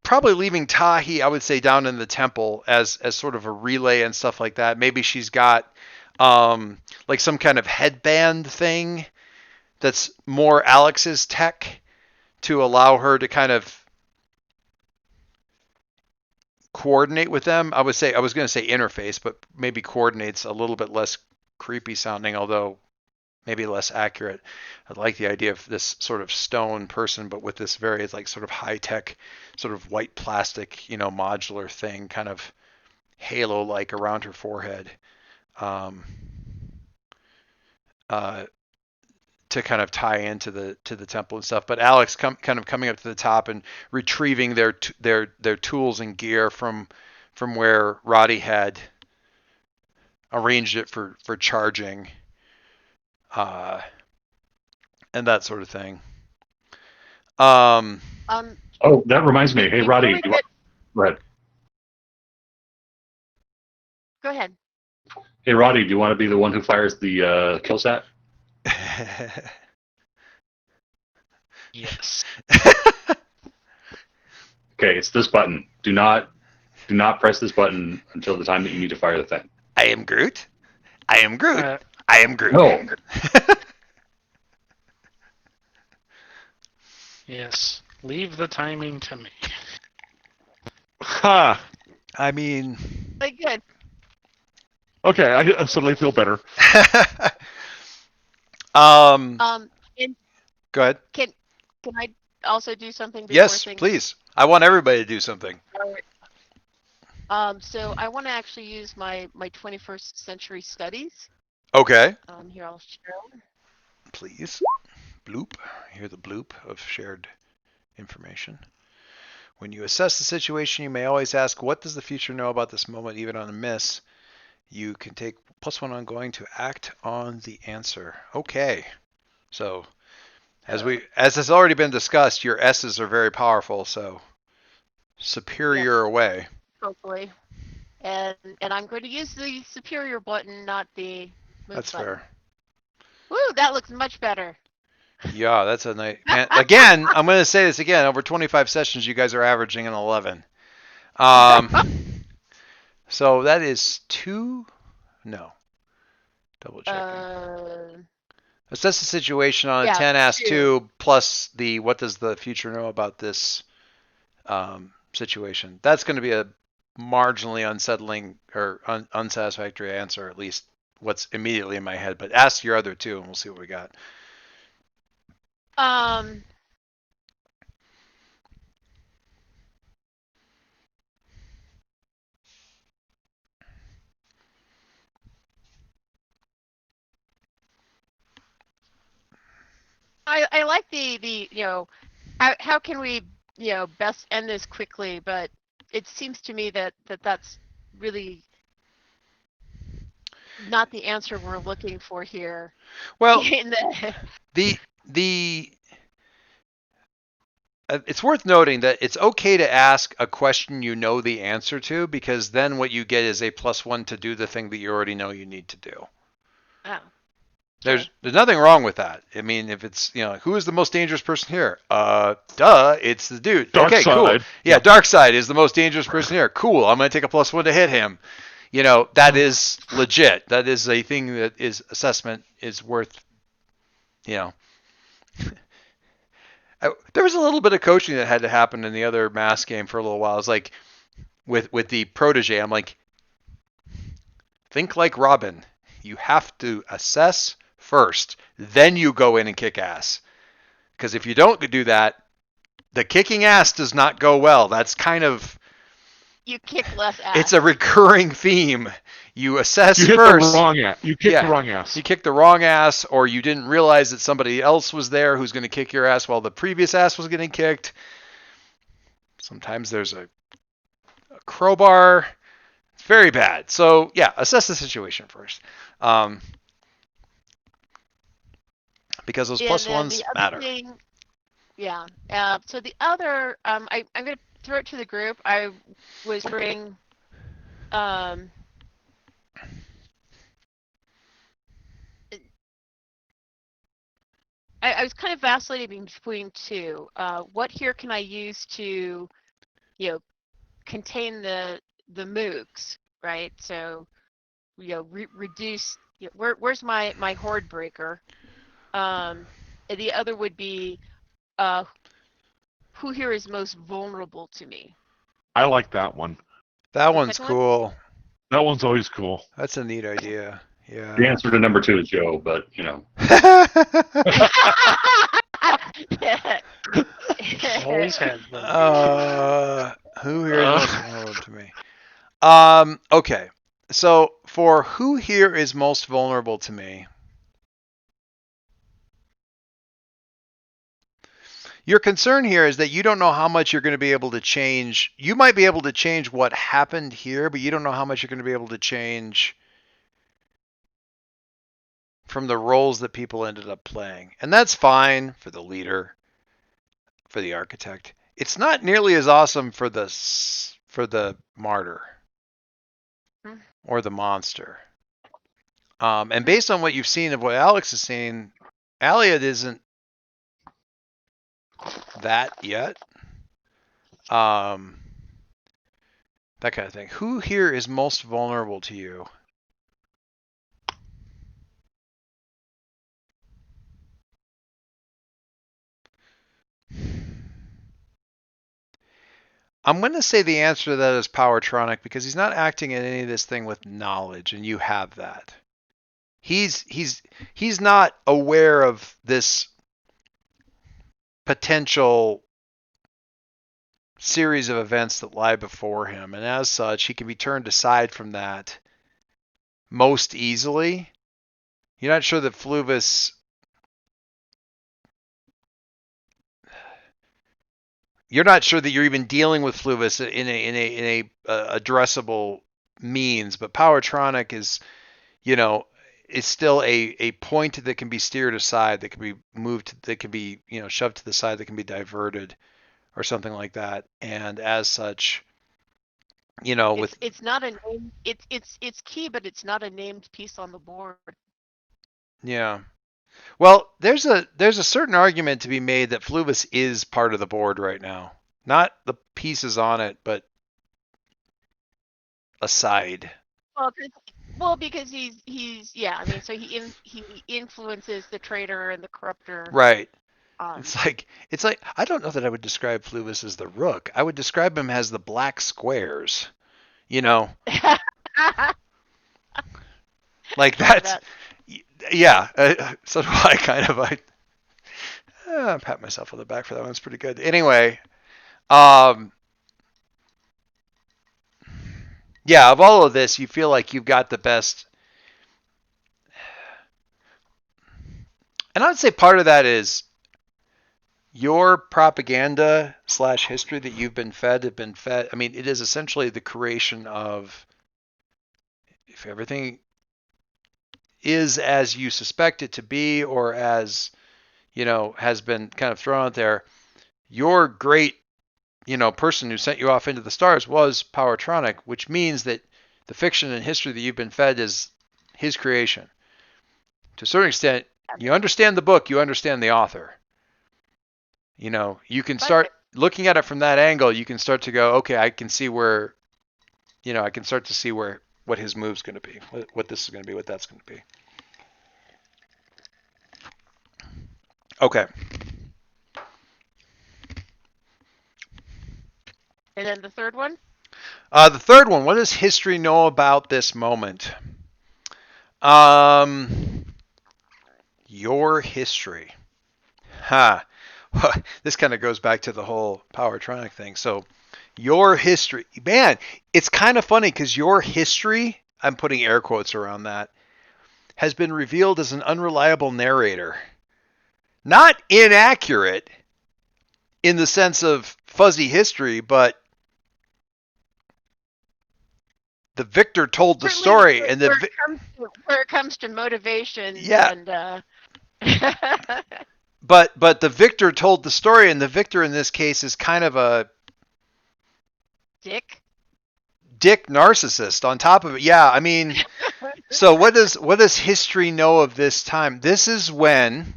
Probably leaving Tahi, I would say, down in the temple as sort of a relay and stuff like that. Maybe she's got like some kind of headband thing that's more Alex's tech to allow her to kind of coordinate with them. I was going to say interface, but maybe coordinates a little bit less creepy sounding, although maybe less accurate. I like the idea of this sort of stone person, but with this very like sort of high tech, sort of white plastic, modular thing, kind of halo like around her forehead, to kind of tie into the temple and stuff. But Alex kind of coming up to the top and retrieving their tools and gear from where Roddy had arranged it for charging, and that sort of thing. Oh, that reminds me. Hey, Roddy, go ahead. Go ahead. Hey, Roddy, do you want to be the one who fires the kill sat? Yes. Okay, it's this button. Do not press this button until the time that you need to fire the thing. I am Groot. I am Groot. I am Groot. No. Yes. Leave the timing to me. Ha! I mean. Like, good. Okay, I suddenly feel better. And Go ahead. can also do something before Yes, things? please. I want everybody to do something. So I want to actually use my 21st century studies. Okay. Here I'll share. Please. Bloop. Hear the bloop of shared information. When you assess the situation, you may always ask, what does the future know about this moment, even on a miss? You can take +1 ongoing to act on the answer. Okay. So, as has already been discussed, your S's are very powerful, so superior away. Hopefully. And I'm going to use the superior button, not the move That's button. fair. Woo, that looks much better. Yeah, that's a nice. And again, I'm going to say this again. Over 25 sessions, you guys are averaging an 11. So that is 2. No. Double checking. Assess the situation on a 10, ask 2, plus the what does the future know about this situation. That's going to be a marginally unsettling or unsatisfactory answer, at least what's immediately in my head. But ask your other two, and we'll see what we got. I like the how can we best end this quickly, but it seems to me that's really not the answer we're looking for here. Well, it's worth noting that it's okay to ask a question you know the answer to, because then what you get is a +1 to do the thing that you already know you need to do. Oh. There's nothing wrong with that. I mean, if it's, who is the most dangerous person here? Duh, it's the dude. Okay, cool. Yeah, Darkseid is the most dangerous person here. Cool. I'm going to take a +1 to hit him. That is legit. That is a thing that is assessment is worth, There was a little bit of coaching that had to happen in the other mass game for a little while. I was like, with the protege, I'm like, think like Robin. You have to assess first, then you go in and kick ass. Because if you don't do that, the kicking ass does not go well. That's kind of... You kick less ass. It's a recurring theme. You assess you hit first. The wrong ass. You kick the wrong ass. You kick the wrong ass, or you didn't realize that somebody else was there who's going to kick your ass while the previous ass was getting kicked. Sometimes there's a crowbar. It's very bad. So, yeah, assess the situation first. Because those +1s matter. So the other, I'm going to throw it to the group. I was bring, I was kind of vacillating between two. What here can I use to, contain the mooks, right? So, reduce. Where's my horde breaker? The other would be, who here is most vulnerable to me? I like that one. That one's cool. That one's always cool. That's a neat idea. Yeah. The answer to number 2 is Joe, but Always had who here is most vulnerable to me? Okay. So for who here is most vulnerable to me, your concern here is that you don't know how much you're going to be able to change. You might be able to change what happened here, but you don't know how much you're going to be able to change from the roles that people ended up playing. And that's fine for the leader, for the architect. It's not nearly as awesome for the martyr or the monster. And based on what you've seen of what Alex is saying, Aliad isn't that yet. That kind of thing. Who here is most vulnerable to you? I'm going to say the answer to that is Powertronic, because he's not acting in any of this thing with knowledge, and you have that. He's not aware of this potential series of events that lie before him, and as such, he can be turned aside from that most easily. You're not sure that Fluvis. You're not sure that you're even dealing with Fluvis in a addressable means, but Powertronic is, is still a point that can be steered aside, that can be moved, that can be, shoved to the side, that can be diverted, or something like that. And as such, with it's not a name. It's key, but it's not a named piece on the board. yeah. Well, there's a certain argument to be made that Fluvis is part of the board right now. Not the pieces on it, but aside. Well, because he's yeah. I mean, so he influences the traitor and the corruptor. Right. It's like I don't know that I would describe Fluvis as the rook. I would describe him as the black squares. Like that's yeah. So do I kind of pat myself on the back for that one. It's pretty good. Anyway, yeah, of all of this, you feel like you've got the best. And I would say part of that is your propaganda / history that you've been fed have been fed. I mean, it is essentially the creation of, if everything is as you suspect it to be, or as, has been kind of thrown out there, your great, person who sent you off into the stars was Powertronic, which means that the fiction and history that you've been fed is his creation. To a certain extent, you understand the book, you understand the author. You can start looking at it from that angle. You can start to go, okay, I can see where, I can start to see what his move's going to be, what this is going to be, what that's going to be. Okay. And then the third one? The third one, what does history know about this moment? Your history. This kind of goes back to the whole Powertronic thing. So, your history. Man, it's kind of funny because your history, I'm putting air quotes around that, has been revealed as an unreliable narrator. Not inaccurate in the sense of fuzzy history, but the victor told the story, and where it comes to motivation. Yeah. And but the victor told the story, and the victor in this case is kind of a dick narcissist on top of it. Yeah, I mean, so what does history know of this time? This is when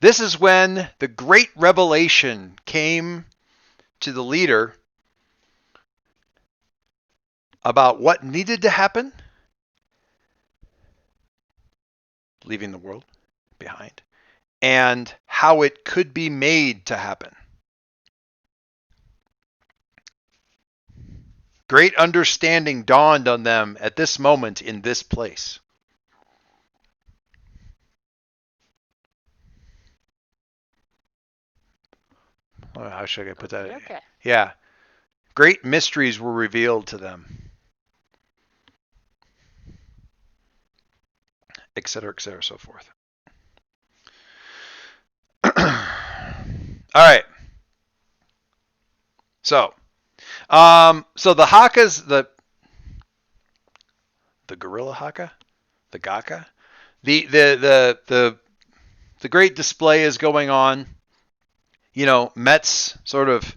the great revelation came to the leader about what needed to happen, leaving the world behind, and how it could be made to happen. Great understanding dawned on them at this moment in this place. How should I put that? Okay. Yeah. Great mysteries were revealed to them. Et cetera, so forth. All right. So the Hakas, the gorilla Haka, the Gaka, the great display is going on. Met's sort of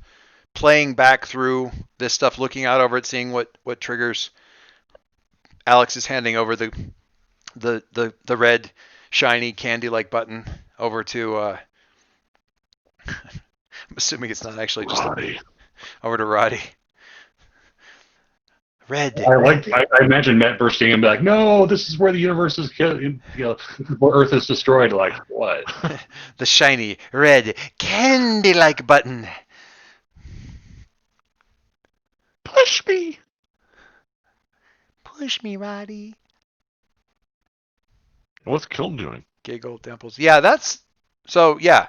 playing back through this stuff, looking out over it, seeing what triggers. Alex is handing over the red shiny candy-like button over to I'm assuming it's not actually just Roddy. Over to Roddy. Red. I imagine Matt bursting in and be like, "No, this is where the universe is, where Earth is destroyed." Like what? The shiny red candy-like button. Push me. Push me, Roddy. What's Kiln doing? Giggle dimples. Yeah, that's so. Yeah,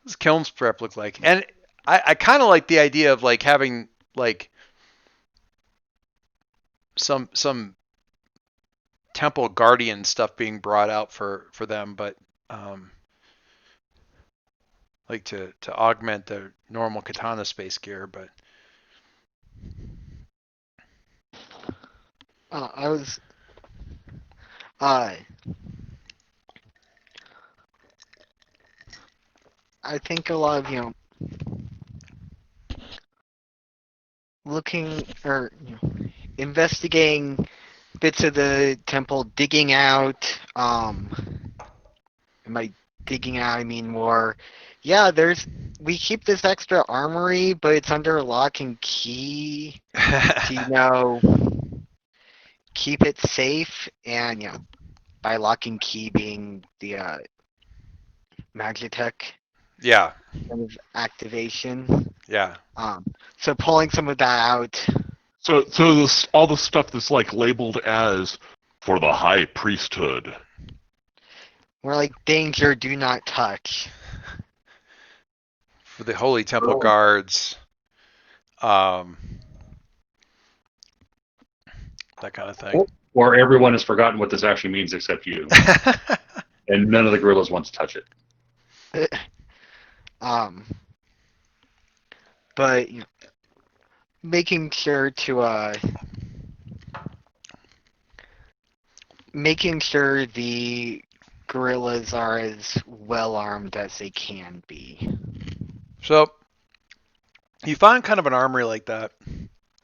does Kiln's prep look like? And I kind of like the idea of like having like some temple guardian stuff being brought out for them, but like to augment the normal katana space gear, but I think a lot of looking or investigating bits of the temple, digging out. By digging out, I mean more. Yeah, we keep this extra armory, but it's under lock and key to keep it safe, and by lock and key being the Magitech yeah, kind of activation. yeah. So pulling some of that out. So all the stuff that's like labeled as for the high priesthood. We're like danger, do not touch. For the Holy Temple guards, that kind of thing. Or everyone has forgotten what this actually means except you, and none of the gorillas want to touch it. But making sure the gorillas are as well armed as they can be. So you find kind of an armory like that.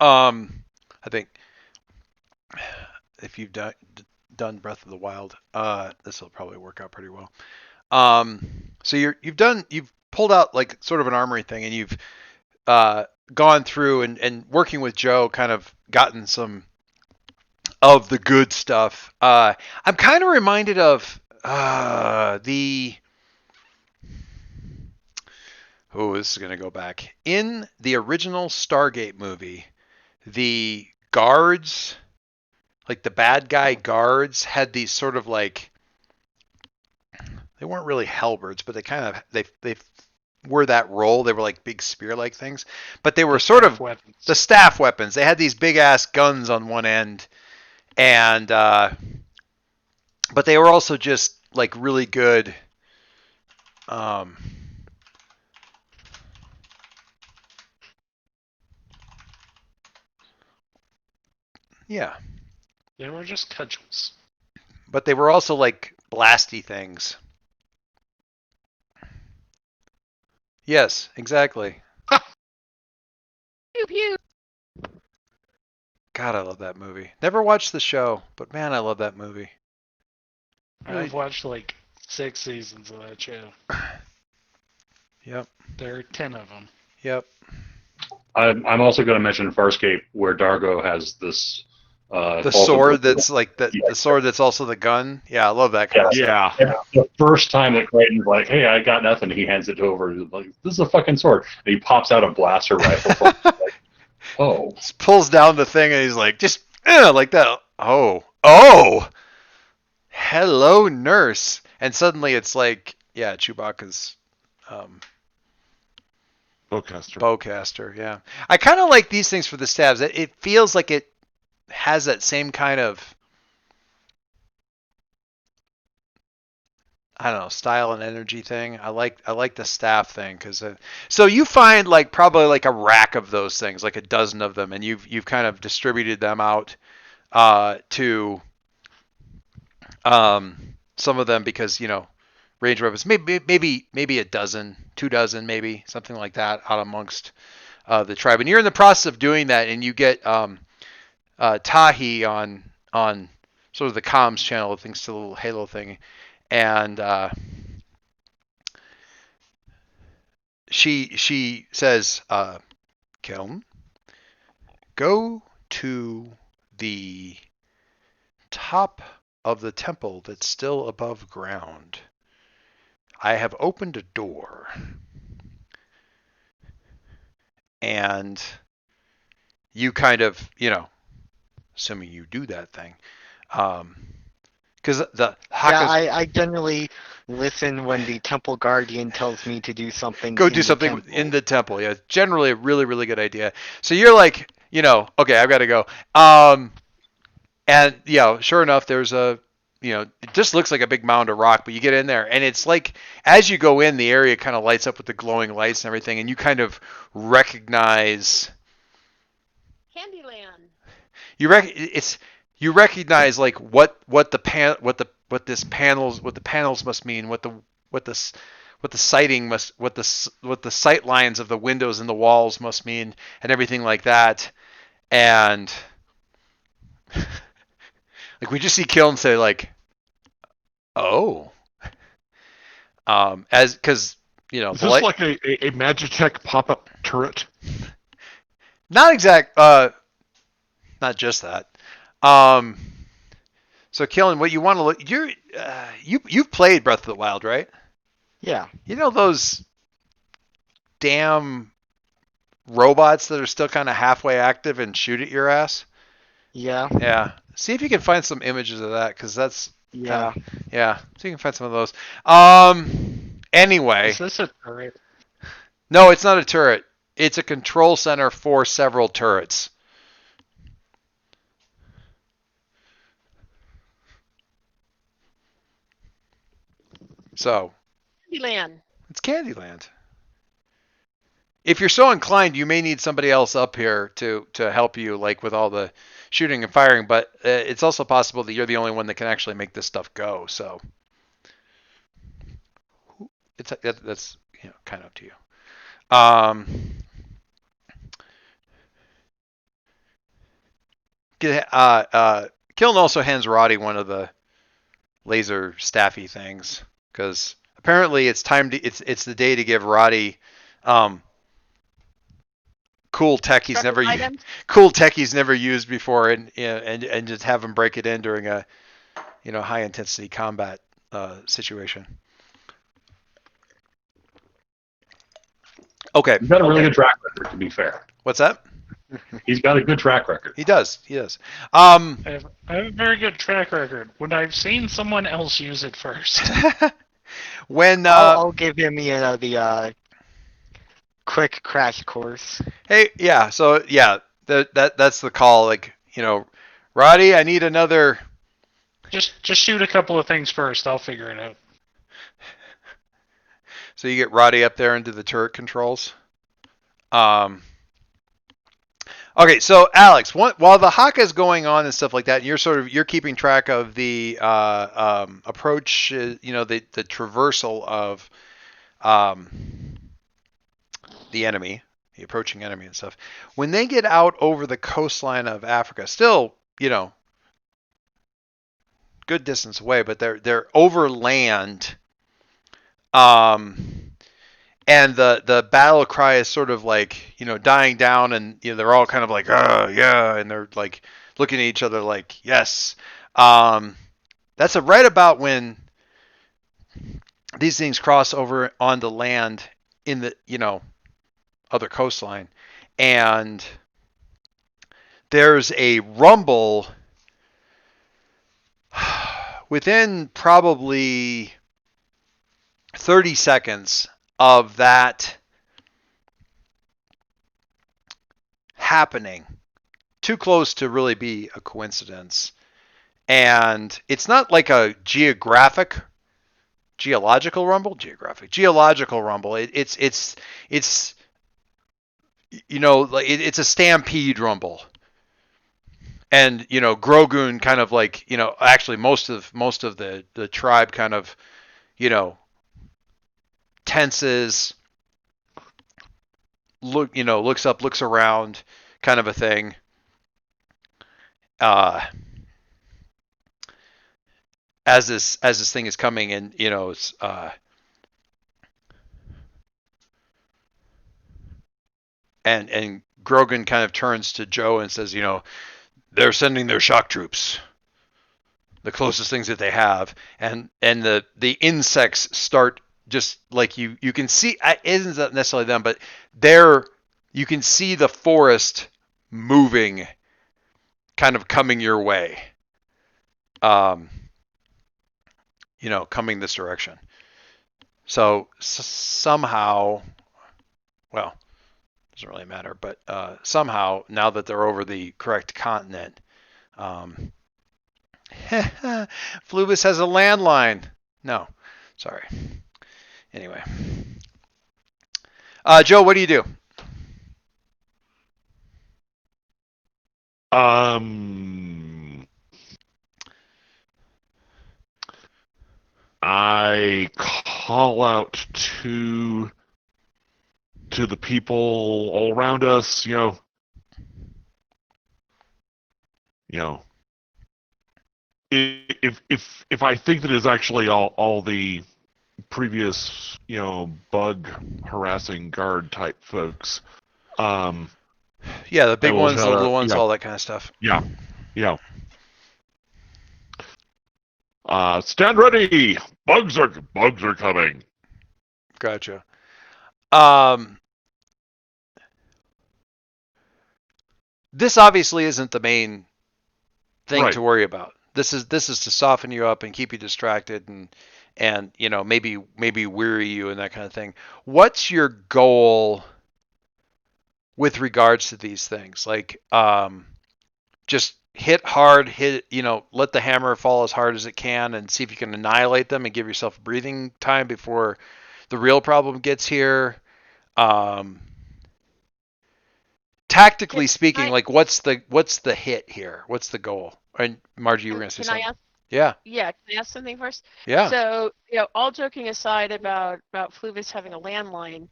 I think if you've done Breath of the Wild, this will probably work out pretty well. So you've pulled out like sort of an armory thing, and you've gone through and working with Joe, kind of gotten some of the good stuff. I'm kind of reminded of this is going to go back. In the original Stargate movie, the guards, like the bad guy guards, had these sort of like, they weren't really halberds, but they were that role. They were like big spear-like things, but they were sort of weapons. The staff weapons. They had these big-ass guns on one end, and but they were also just like really good. Yeah. They were just cudgels. But they were also like blasty things. Yes, exactly. Pew pew. God, I love that movie. Never watched the show, but man, I love that movie. I've watched like 6 seasons of that show. Yep. There are 10 of them. Yep. I'm also going to mention Farscape, where Dargo has this the sword that's like the sword that's also the gun. Yeah, I love that kind of stuff. Yeah. The first time that Crichton's like, "Hey, I got nothing," he hands it over. Like, this is a fucking sword, and he pops out a blaster rifle. Like, oh, just pulls down the thing, and he's like, just like that. Oh, hello, nurse. And suddenly it's like, yeah, Chewbacca's bowcaster. Yeah, I kind of like these things for the stabs. It feels like it has that same kind of, I don't know, style and energy thing. I like the staff thing because so you find like probably like a rack of those things, like a dozen of them, and you've kind of distributed them out to some of them because range weapons, maybe a dozen, 2 dozen, maybe something like that out amongst the tribe, and you're in the process of doing that, and you get Tahi on sort of the comms channel, thanks to the little Halo thing, and she says, Kelm, go to the top of the temple that's still above ground. I have opened a door, and you kind of, assuming you do that thing, kind because the Yeah, Hakkas I generally listen when the temple guardian tells me to do something. go in do the something temple. in the temple. Yeah, generally a really, really good idea. So you're like, okay, I've got to go. And sure enough, there's it just looks like a big mound of rock, but you get in there, and it's like as you go in, the area kind of lights up with the glowing lights and everything, and you kind of recognize. Candyland. You recognize like what the panels must mean, what the sighting must, what the sight lines of the windows and the walls must mean, and everything like that. And like we just see Kiln say like, oh, because Is this like a Magitech pop-up turret? Not exact, not just that. So Killen, what you want to look, you've played Breath of the Wild, right? Yeah. You know those damn robots that are still kind of halfway active and shoot at your ass? Yeah. Yeah. See if you can find some images of that, because that's Yeah. yeah. So you can find some of those. Anyway. Is this a turret? No, it's not a turret. It's a control center for several turrets. So. Candyland. It's Candyland. If you're so inclined, you may need somebody else up here to help you, like with all the shooting and firing. But it's also possible that you're the only one that can actually make this stuff go. So that's kind of up to you. Kiln also hands Roddy one of the laser staffy things because apparently it's time to it's the day to give Roddy cool tech he's never used before and just have him break it in during a high intensity combat situation. Okay. He's got a really good track record, to be fair. What's that? He's got a good track record. He does. I have a very good track record when I've seen someone else use it first. When I'll give him the quick crash course. Hey, yeah. So yeah, that's the call. Like Roddy, I need another. Just shoot a couple of things first. I'll figure it out. So you get Roddy up there into the turret controls. Okay, so Alex, while the Haka is going on and stuff like that, and you're keeping track of the approach, the traversal of the enemy, the approaching enemy and stuff. When they get out over the coastline of Africa, still, good distance away, but they're over land. And the battle cry is sort of like, dying down, and they're all kind of like, yeah, and they're like looking at each other like, yes. That's right about when these things cross over onto land in the other coastline, and there's a rumble within probably 30 seconds of that happening. Too close to really be a coincidence. And it's not like a geological rumble. It's it's a stampede rumble. And Grogun kind of like actually most of the tribe kind of tenses, looks up, looks around, kind of a thing. As this thing is coming, and it's and Grogan kind of turns to Joe and says, they're sending their shock troops, the closest things that they have, and the insects start. Just like you can see, it isn't necessarily them, but you can see the forest moving, kind of coming your way. coming this direction. So somehow, well, doesn't really matter, but somehow now that they're over the correct continent, Flubus has a landline. No, sorry. Anyway, Joe, what do you do? I call out to the people all around us, if I think that is actually all the previous, bug harassing guard type folks. Yeah, the big ones, the little ones, all that kind of stuff. Yeah. Stand ready. Bugs are coming. Gotcha. This obviously isn't the main thing to worry about. This is to soften you up and keep you distracted and maybe weary you and that kind of thing. What's your goal with regards to these things? Like, just hit hard, let the hammer fall as hard as it can and see if you can annihilate them and give yourself breathing time before the real problem gets here. Tactically speaking, like what's the hit here? What's the goal? And Margie, you were going to say something. Yeah. Yeah, can I ask something first? Yeah. So, all joking aside about Flubus having a landline,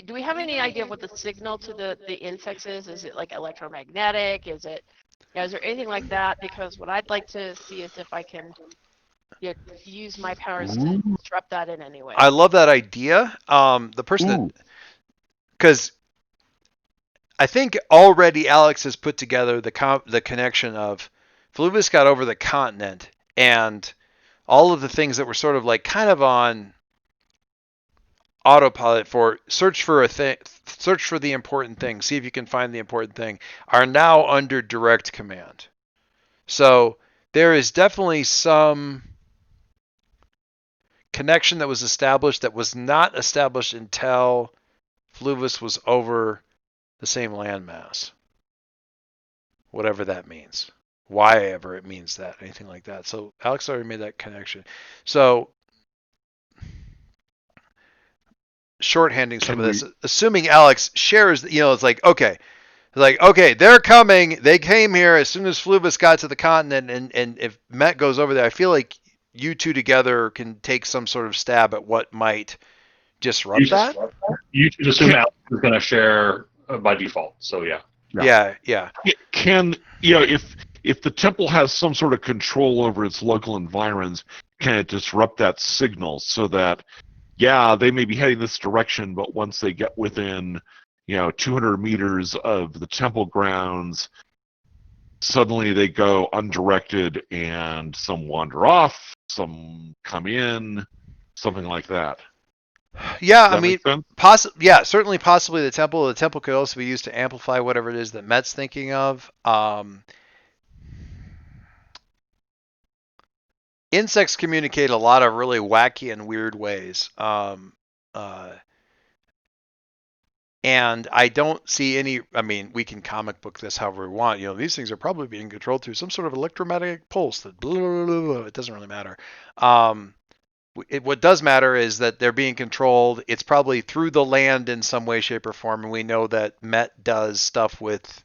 do we have any idea of what the signal to the insects is? Is it like electromagnetic? Is it, is there anything like that? Because what I'd like to see is if I can use my powers to disrupt that in any way. I love that idea. The person because I think already Alex has put together the connection of Flubus got over the continent and all of the things that were sort of like kind of on autopilot for search for the important thing, see if you can find the important thing, are now under direct command. So there is definitely some connection that was established that was not established until Flubus was over the same landmass. Whatever that means. Why ever it means that, anything like that. So Alex already made that connection. So shorthanding some of this, assuming Alex shares, it's like, okay, they're coming. They came here as soon as Flubus got to the continent, and if Met goes over there, I feel like you two together can take some sort of stab at what might disrupt that. You should assume Alex is going to share by default. So yeah. Can if the temple has some sort of control over its local environs, can it disrupt that signal so that they may be heading this direction, but once they get within 200 meters of the temple grounds, suddenly they go undirected and some wander off, some come in, something like that. Yeah, I mean, certainly possibly the temple. The temple could also be used to amplify whatever it is that Met's thinking of. Insects communicate a lot of really wacky and weird ways. And I don't see any, we can comic book this however we want. These things are probably being controlled through some sort of electromagnetic pulse that blah, blah, blah, blah. It doesn't really matter. What does matter is that they're being controlled. It's probably through the land in some way, shape, or form. And we know that Met does stuff with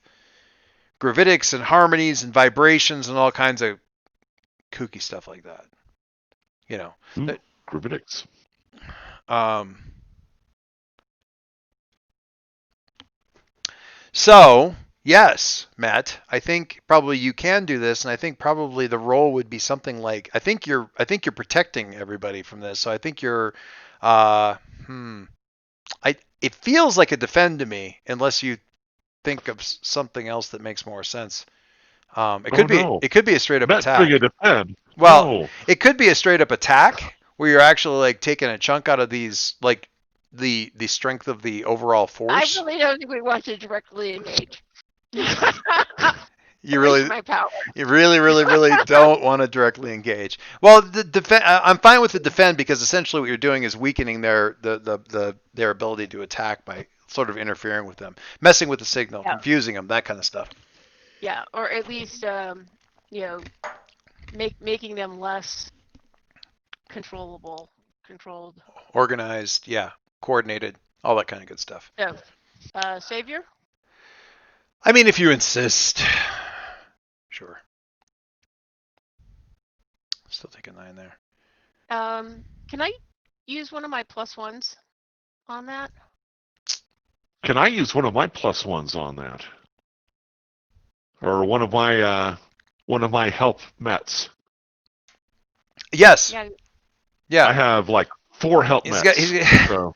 gravitics and harmonies and vibrations and all kinds of kooky stuff like that. Gravitics. So, yes, Matt, I think probably you can do this, and I think probably the role would be something like, I think you're protecting everybody from this. So I think you're it feels like a defend to me unless you think of something else that makes more sense. It could be a straight up attack. Well, it could be a straight up attack where you're actually like taking a chunk out of these, like the strength of the overall force. I really don't think we want to directly engage. You really, my power. you really don't want to directly engage. Well, I'm fine with the defend because essentially what you're doing is weakening their ability to attack by sort of interfering with them, messing with the signal, Yeah. confusing them, that kind of stuff. Yeah, or at least making them less controlled. Organized, yeah, coordinated, all that kind of good stuff. So, savior. I mean, if you insist, sure. Still take a 9 there. Can I use one of my +1s on that? Can I use one of my +1s on that? Or one of my help Mets? Yes. Yeah. Yeah. I have like 4 help Mets. So.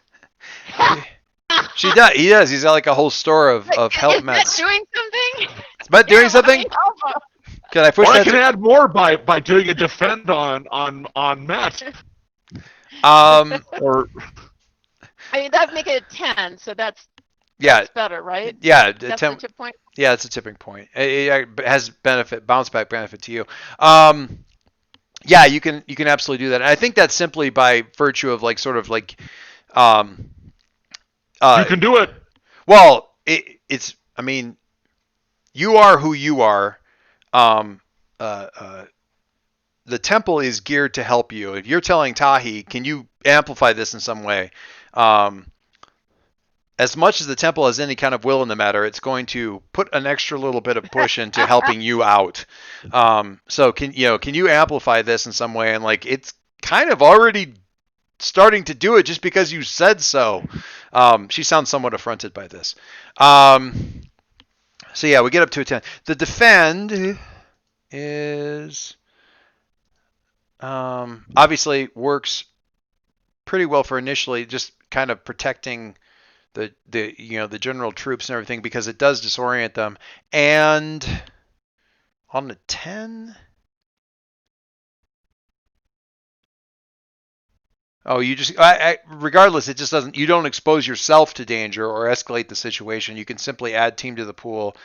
He does. He's got like a whole store of help Mets. Is Met doing something? Is Met doing something? Can I push Or that? I can add more by doing a defend on Met. Or I mean, that'd make it a 10, so that's better, right? Yeah, that's the tip point. Yeah, it's a tipping point. It has bounce back benefit to you. Yeah, you can absolutely do that. And I think that's simply by virtue of like sort of like you can do it. Well, it's I mean, you are who you are. The temple is geared to help you. If you're telling Tahi, can you amplify this in some way? As much as the temple has any kind of will in the matter, it's going to put an extra little bit of push into helping you out. So can you amplify this in some way? And like it's kind of already starting to do it just because you said so. She sounds somewhat affronted by this. So yeah, we get up to a 10. The defend is obviously works pretty well for initially just kind of protecting the general troops and everything because it does disorient them. And on the 10, oh, you just regardless, it just doesn't. You don't expose yourself to danger or escalate the situation. You can simply add team to the pool,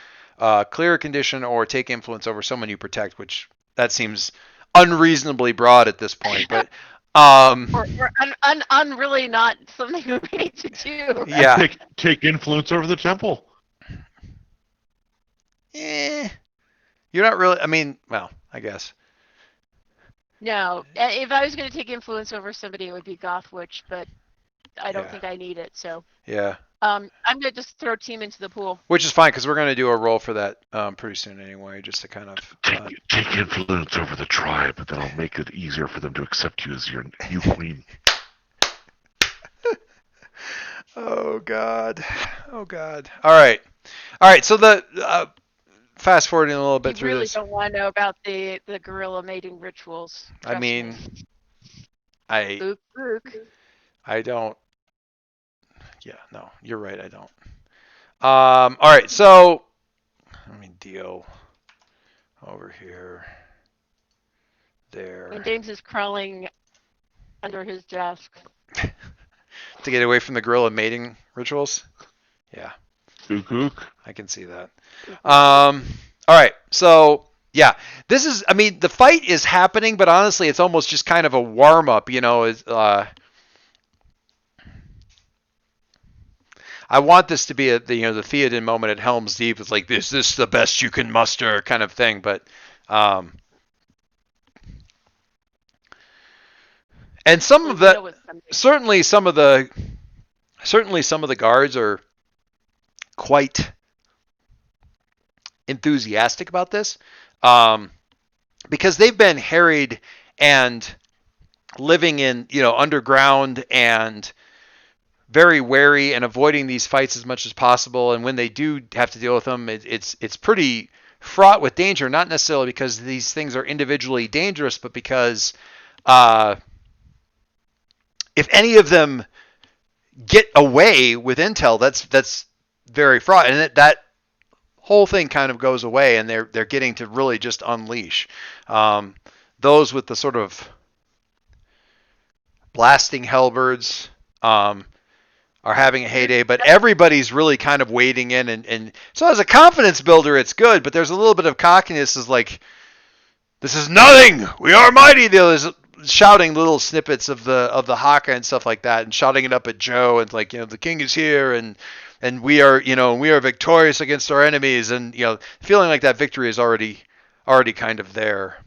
clear a condition, or take influence over someone you protect, which that seems unreasonably broad at this point, but. Or really not something we need to do. Yeah. Take influence over the temple. You're not really. I mean, well, I guess. No, if I was going to take influence over somebody, it would be Gothwitch, but I don't think I need it. So. Yeah. I'm going to just throw team into the pool. Which is fine because we're going to do a roll for that pretty soon anyway, just to kind of take influence over the tribe, and that'll make it easier for them to accept you as your new queen. Oh God. All right. So the fast forwarding a little bit through this. You really don't want to know about the gorilla mating rituals. I mean, I don't. Yeah, no, you're right. I don't. All right, so let me deal over here. There. And James is crawling under his desk to get away from the gorilla mating rituals. Yeah. Ook. I can see that. All right, so yeah, this is. I mean, the fight is happening, but honestly, it's almost just kind of a warm up. I want this to be the Theoden moment at Helm's Deep. It's like, is this the best you can muster kind of thing, but and some of the certainly some of the guards are quite enthusiastic about this because they've been harried and living in underground and very wary and avoiding these fights as much as possible. And when they do have to deal with them, it's pretty fraught with danger, not necessarily because these things are individually dangerous, but because if any of them get away with intel, that's very fraught, and that whole thing kind of goes away, and they're getting to really just unleash those with the sort of blasting halberds. are having a heyday, but everybody's really kind of wading in, and so as a confidence builder, it's good. But there's a little bit of cockiness, is like, this is nothing. We are mighty. There's shouting little snippets of the haka and stuff like that, and shouting it up at Joe, and like, the king is here, and we are, we are victorious against our enemies, and feeling like that victory is already kind of there.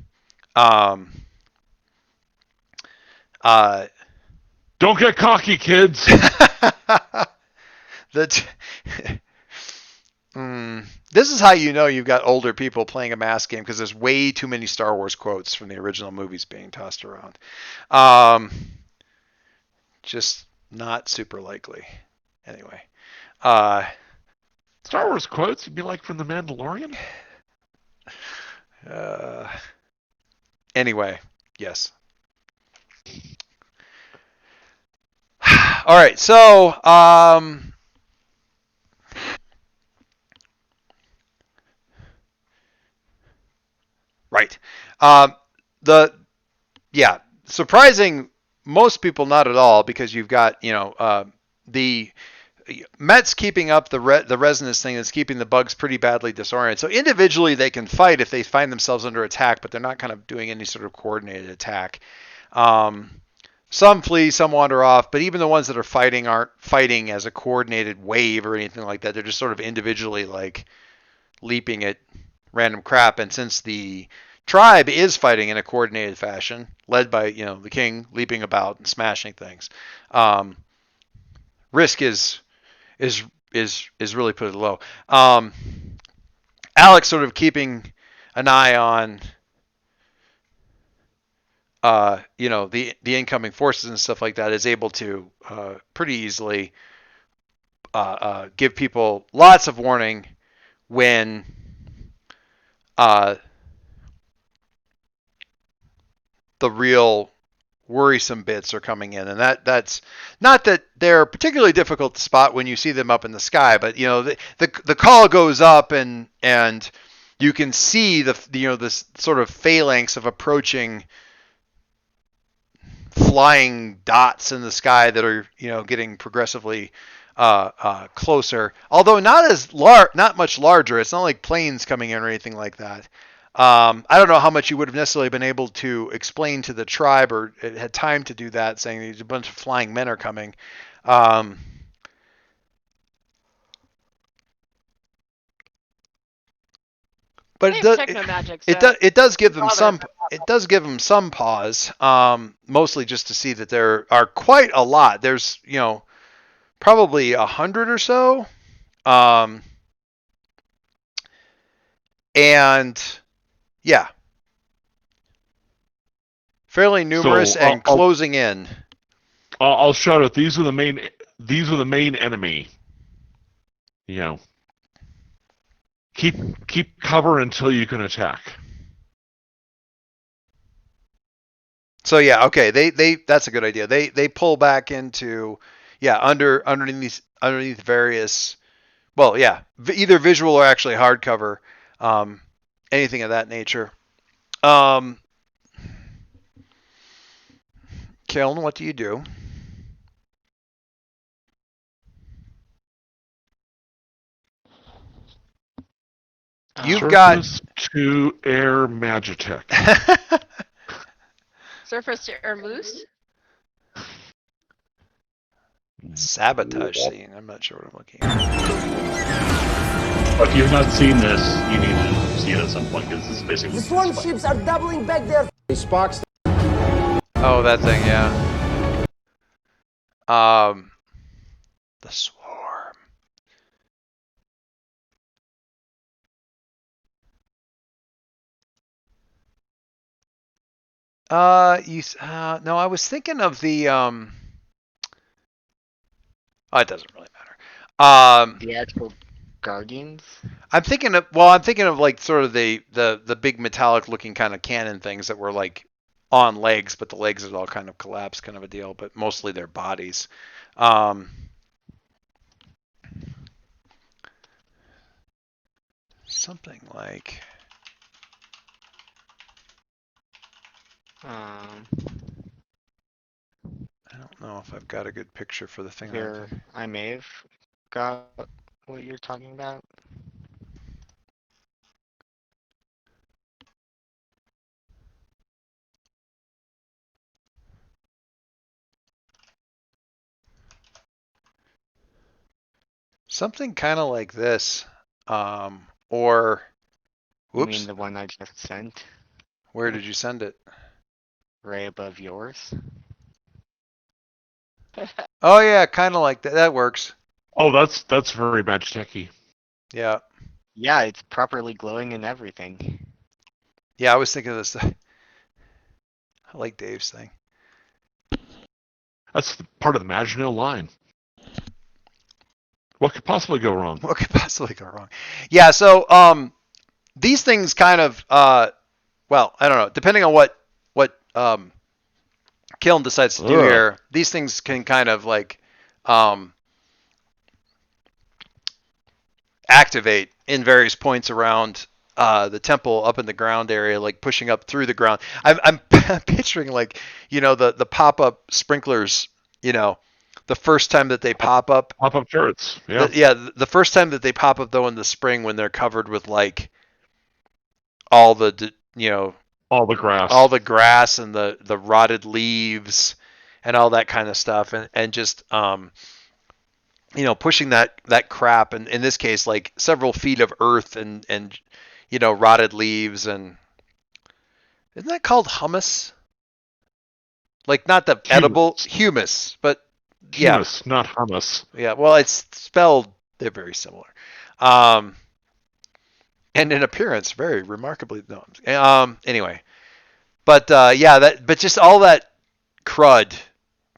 Don't get cocky, kids. This is how you've got older people playing a mass game, because there's way too many Star Wars quotes from the original movies being tossed around. Just not super likely. Anyway. Star Wars quotes? You'd be like from The Mandalorian? Anyway, yes. All right, so right. Surprising most people not at all, because you've got, the Met's keeping up the resonance thing that's keeping the bugs pretty badly disoriented. So individually they can fight if they find themselves under attack, but they're not kind of doing any sort of coordinated attack. Some flee, some wander off, but even the ones that are fighting aren't fighting as a coordinated wave or anything like that. They're just sort of individually like leaping at random crap. And since the tribe is fighting in a coordinated fashion, led by, the king leaping about and smashing things, risk is really put it low. Alex sort of keeping an eye on the incoming forces and stuff like that, is able to pretty easily give people lots of warning when the real worrisome bits are coming in, and that's not that they're particularly difficult to spot when you see them up in the sky, but the call goes up, and you can see this sort of phalanx of approaching flying dots in the sky that are getting progressively closer, although not much larger. It's not like planes coming in or anything like that. I don't know how much you would have necessarily been able to explain to the tribe, or had time to do that, saying there's a bunch of flying men are coming. But it does give them some pause, mostly just to see that there are quite a lot. There's probably 100 or so, and yeah, fairly numerous, and closing in. I'll shout it. These are the main enemy. Keep cover until you can attack. So yeah, okay, they that's a good idea. They pull back into underneath various, either visual or actually hard cover, anything of that nature. Kaelin, what do you do? You've got to air Magitech. Surface to air moose. Sabotage scene. I'm not sure what I'm looking at. If you've not seen this, you need to see it at some point, because this is basically. The swarm ships are doubling back their Sparks. Oh, that thing, yeah. The swarm. No, I was thinking of the oh, it doesn't really matter. The actual Guardians. I'm thinking of like sort of the big metallic looking kind of cannon things that were like on legs, but the legs had all kind of collapsed, kind of a deal, but mostly their bodies. Something like. I don't know if I've got a good picture for the thing. Here, I may have got what you're talking about. Something kind of like this, or You whoops, mean the one I just sent? where did you send it? Right above yours? Oh yeah, kind of like that. That works. Oh, that's very Magitech-y. Yeah, Yeah, it's properly glowing and everything. yeah. I was thinking of this. I like Dave's thing. That's part of the Maginot line. What could possibly go wrong? What could possibly go wrong? Yeah. So these things kind of well, I don't know. Depending on what Kiln decides to do here, these things can kind of like activate in various points around the temple up in the ground area, like pushing up through the ground. I'm picturing like, you know, the pop-up sprinklers, you know, the first time that they pop up. Pop-up turrets. Yeah. The first time that they pop up though in the spring when they're covered with like all the, you know, all the grass and the rotted leaves and all that kind of stuff, and just you know, pushing that crap, and in this case like several feet of earth and you know, rotted leaves, and isn't that called humus? Like not the edible humus, but yeah, humus, not hummus. Yeah, well, it's spelled, they're very similar. And in appearance, very remarkably no. Anyway, but yeah, but just all that crud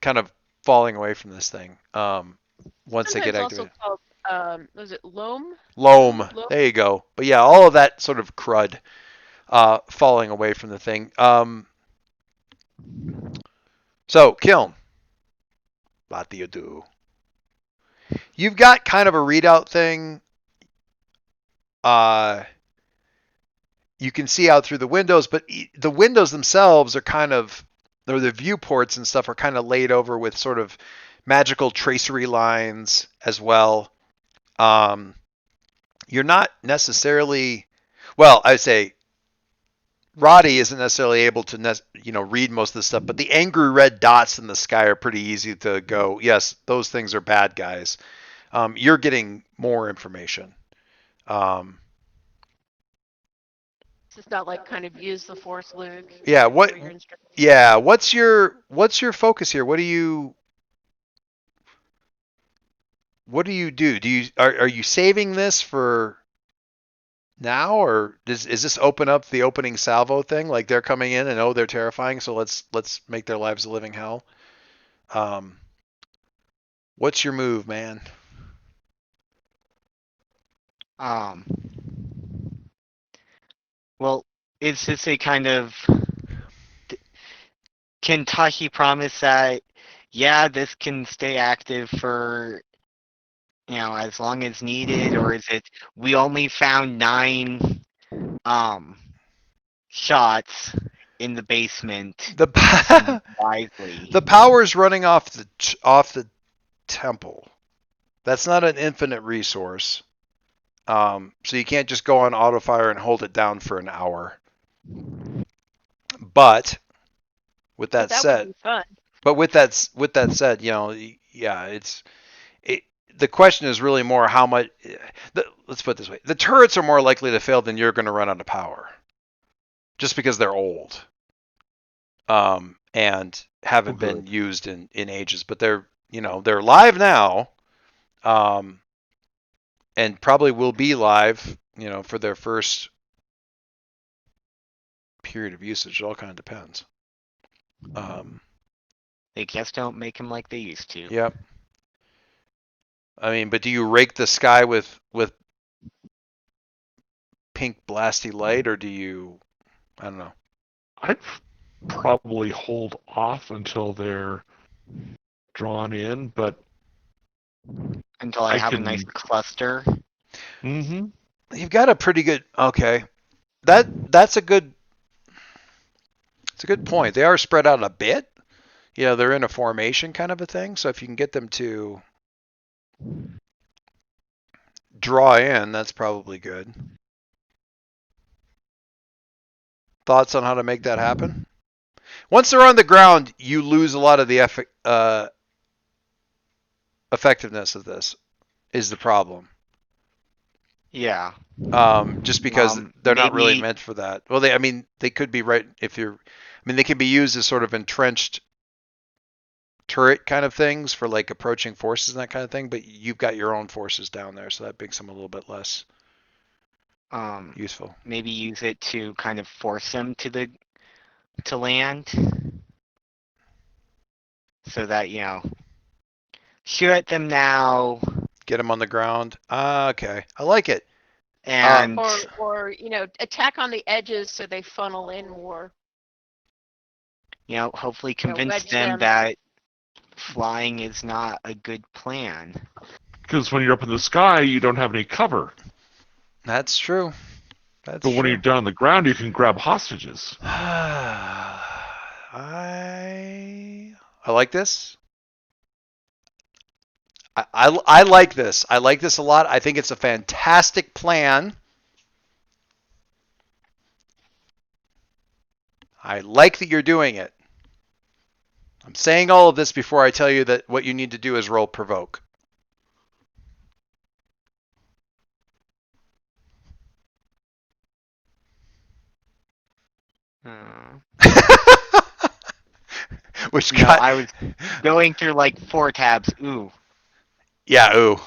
kind of falling away from this thing. Once they get activated. Also called, was it loam? Loam. There you go. But yeah, all of that sort of crud falling away from the thing. So, Kiln, what do you do? You've got kind of a readout thing. You can see out through the windows, but the windows themselves are kind of, or the viewports and stuff are kind of laid over with sort of magical tracery lines as well. You're not necessarily, well, I would say Roddy isn't necessarily able to, you know, read most of the stuff, but the angry red dots in the sky are pretty easy to go, yes, those things are bad guys. You're getting more information. It's not like kind of use the force, Luke. Yeah. What's your focus here? What do you do? Are you saving this for now, or is this open up the opening salvo thing? Like they're coming in and they're terrifying, so let's make their lives a living hell. What's your move, man? Well, is this a kind of, can Tahi promise that, yeah, this can stay active for, you know, as long as needed, or is it, we only found 9 shots in the basement. Wisely. The power's running off the temple. That's not an infinite resource. So you can't just go on auto fire and hold it down for an hour. But with that said, would be fun. But with that said, you know, yeah, the question is really more how much. Let's put it this way: the turrets are more likely to fail than you're going to run out of power, just because they're old, and haven't been used in ages. But they're live now, and probably will be live, you know, for their first period of usage. It all kind of depends. They just don't make them like they used to. Yep. I mean, but do you rake the sky with pink blasty light, or do you? I don't know. I'd probably hold off until they're drawn in, but until I have a nice cluster. Mm-hmm. You've got a pretty good. Okay, that's a good. It's a good point. They are spread out a bit, they're in a formation kind of a thing. So if you can get them to draw in, that's probably good. Thoughts on how to make that happen? Once they're on the ground, you lose a lot of the effectiveness of this, is the problem. Yeah. Just because they're not really maybe- meant for that. Well, they could be right they could be used as sort of entrenched turret kind of things for like approaching forces and that kind of thing, but you've got your own forces down there, so that makes them a little bit less useful. Maybe use it to kind of force them to land. So that, shoot at them now. Get them on the ground. Okay. I like it. And Or attack on the edges so they funnel in more. hopefully convince wedge them them. that flying is not a good plan. Because when you're up in the sky, you don't have any cover. That's true. That's But when true. you're down on the ground, you can grab hostages. I like this. I like this. I like this a lot. I think it's a fantastic plan. I like that you're doing it. I'm saying all of this before I tell you that what you need to do is roll provoke. Which got, I was going through like 4 tabs. Ooh. yeah, ooh.